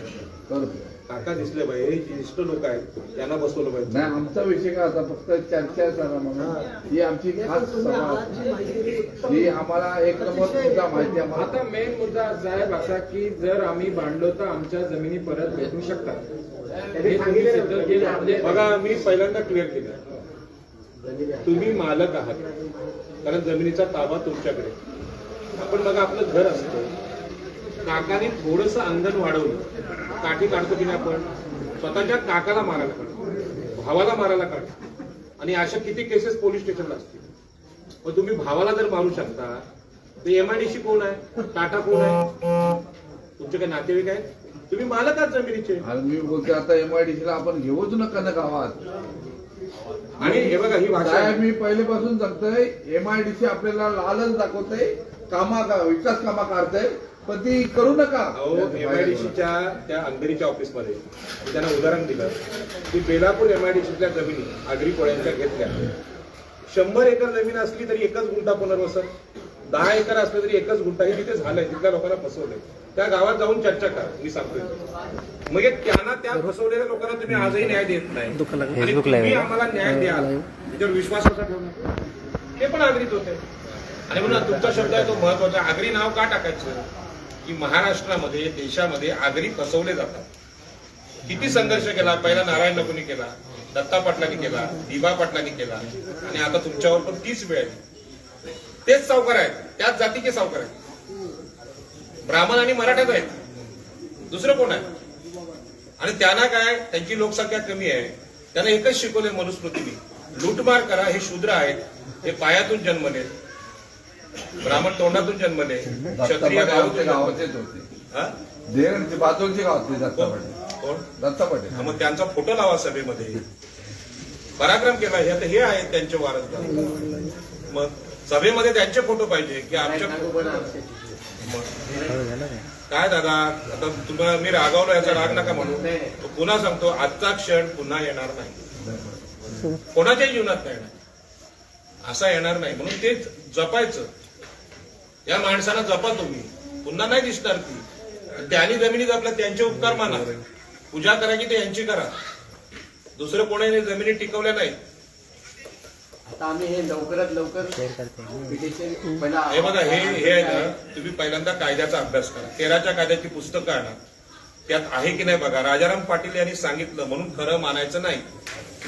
करतो. काका दिसले पाहिजे. हे ज्येष्ठ लोक आहेत त्यांना बसवलं पाहिजे. नाही, आमचा विषय काय होता, फक्त चर्चा करा म्हणून ही आमची खास सभा होती. ही आम्हाला एक नंबर सुद्धा माहिती आम्हाला. आता मेन मुद्दा साहेब असा की जर आम्ही भांडलो तर आमच्या जमिनी परत भेटू शकतात. हे तुम्ही सिद्ध केलं. म्हणजे बघा मी पहिल्यांदा क्लिअर केलं, तुम्ही मालक आहात, कारण जमिनीचा ताबा तुमच्याकडे. आपण बघा आपलं घर असतं, काकाने थोडस अंगण वाढवलं, काठी काढतो की नाही आपण, स्वतःच्या काकाला मारायला काढतो, भावाला मारायला काढतो, आणि अशा किती केसेस पोलीस स्टेशनला असतील. मग तुम्ही भावाला जर मारू शकता तर MIDC कोण आहे, टाटा कोण आहे, तुमचे काही नातेवाईक आहेत? तुम्ही मालक आहात जमिनीचे. आणि मी बोलतो आता MIDC ला आपण घेऊच नका ना गावात. आणि हे बघा ही भाषा साहेब मी पहिलेपासून सांगतोय, MIDC आपल्याला लालच दाखवतंय, विकास कामा काढतंय, पण ती करू नका. MIDCच्या त्या अंधेरीच्या ऑफिसमध्ये मी त्यांना उदाहरण दिलं की बेलापूर MIDCतल्या जमिनी आगरी कोळ्यांच्या घेतल्या. 100 एकर जमीन असली तरी एकच गुंठा पुनर्वसन, 10 एकर असले तरी एकच गुंठा. हे तिथे झालंय, तिथल्या लोकांना फसवलंय. त्या गावात जाऊन चर्चा करा, मी सांगतोय. मग त्यांना, त्या फसवलेल्या लोकांना तुम्ही आजही न्याय देत नाही, आणि तुम्ही आम्हाला न्याय द्याल त्याच्यावर विश्वास कसा ठेवणार? ते पण आगरीत होते. आणि म्हणून तुमचा शब्द आहे तो महत्वाचा. आगरी नाव का टाकायचं की महाराष्ट्रामध्ये, देशामध्ये आगरी फसवले जातात. किती संघर्ष केला, पहिला नारायण नकुनी केला, दत्ता पाटलांनी केला, दिबा पाटलांनी केला, आणि आता तुमच्यावर पण तीच वेळ आहे. तेच सावकार आहेत, त्याच जातीचे सावकार आहेत, ब्राह्मण आणि मराठ्याच आहेत, दुसरं कोण आहे? आणि त्यांना काय, त्यांची लोकसंख्या कमी आहे, त्यांना एकच शिकवले मनुस्मृतीने, लूटमार करा. हे शूद्र आहेत, हे पायातून जन्मले, ब्राह्मण तोंडातून जन्मले, क्षत्रिय गावातून गावाचेच होते, देर बाजूचे गावातले दत्ता पाटील. कोण? दत्ता पाटील. मग त्यांचा फोटो लावा सभेमध्ये. पराक्रम केला, हे आहेत त्यांचे वारसदार. मग सभेमध्ये त्यांचे फोटो पाहिजे की आमच्या. काय दादा, आता तुम्हाला मी रागावलो, याचा राग नका म्हणू. पुन्हा सांगतो, आजचा क्षण पुन्हा येणार नाही, कोणाच्याही जीवनात नाही येणार, असा येणार नाही. म्हणून ते जपायचं. या माणसाला जपा तुम्ही, पुन्हा नाही दिसणार ती. त्यांनी जमिनी जपल्या, त्यांचे उपकार माना, पूजा करा की ते यांची करा. दुसरं कोणाने जमिनी टिकवल्या नाही. आता आम्ही हे लवकरात लवकर पिटिशन पहिला. हे बघा, हे आहे ना, तुम्ही पहिल्यांदा कायद्याचा अभ्यास करा. 13च्या कायद्याची पुस्तकं आणा, त्यात आहे की नाही बघा. राजाराम पाटील यांनी सांगितलं म्हणून खरं मानायचं नाही.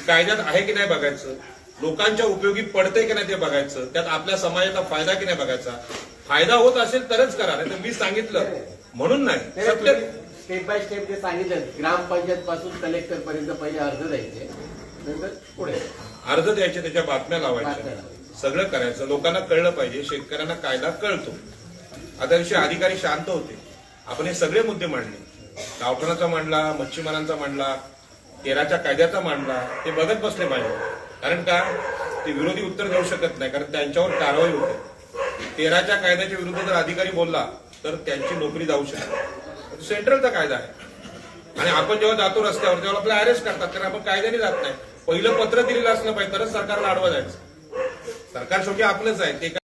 कायद्यात आहे की नाही बघायचं, लोकांच्या उपयोगी पडते की नाही ते बघायचं, त्यात आपल्या समाजाचा फायदा की नाही बघायचा. फायदा होत असेल तरच करा, नाही तर मी सांगितलं म्हणून नाही. सत्य स्टेप बाय स्टेप जे सांगितलं, ग्रामपंचायत पासून कलेक्टर पर्यंत पहिले अर्ज द्यायचे, नंतर पुढे अर्ज द्यायचे, त्याच्या बातम्या लावायच्या, सगळं करायचं. लोकांना कळलं पाहिजे, शेतकऱ्यांना कायदा कळतो. आता दिवशी अधिकारी शांत होते. आपण हे सगळे मुद्दे मांडले, गावठाणाचा मांडला, मच्छीमारांचा मांडला, 13च्या कायद्याचा मांडला. ते बघत बसले पाहिजे. कारण का, ते विरोधी उत्तर देऊ शकत नाही, कारण त्यांच्यावर कारवाई होते. 13च्या कायद्याच्या विरुद्ध जर अधिकारी बोलला तर त्यांची नोकरी जाऊ शकते. सेंट्रलचा कायदा आहे, आणि आपण जेव्हा जातो रस्त्यावर तेव्हा आपल्याला अरेस्ट करतात, कारण आपण कायद्याने जात नाही. पहिलं पत्र दिलेलं असलं पाहिजे, तरच सरकारला अडवा जायचं. सरकार शेवटी आपलंच आहे, ते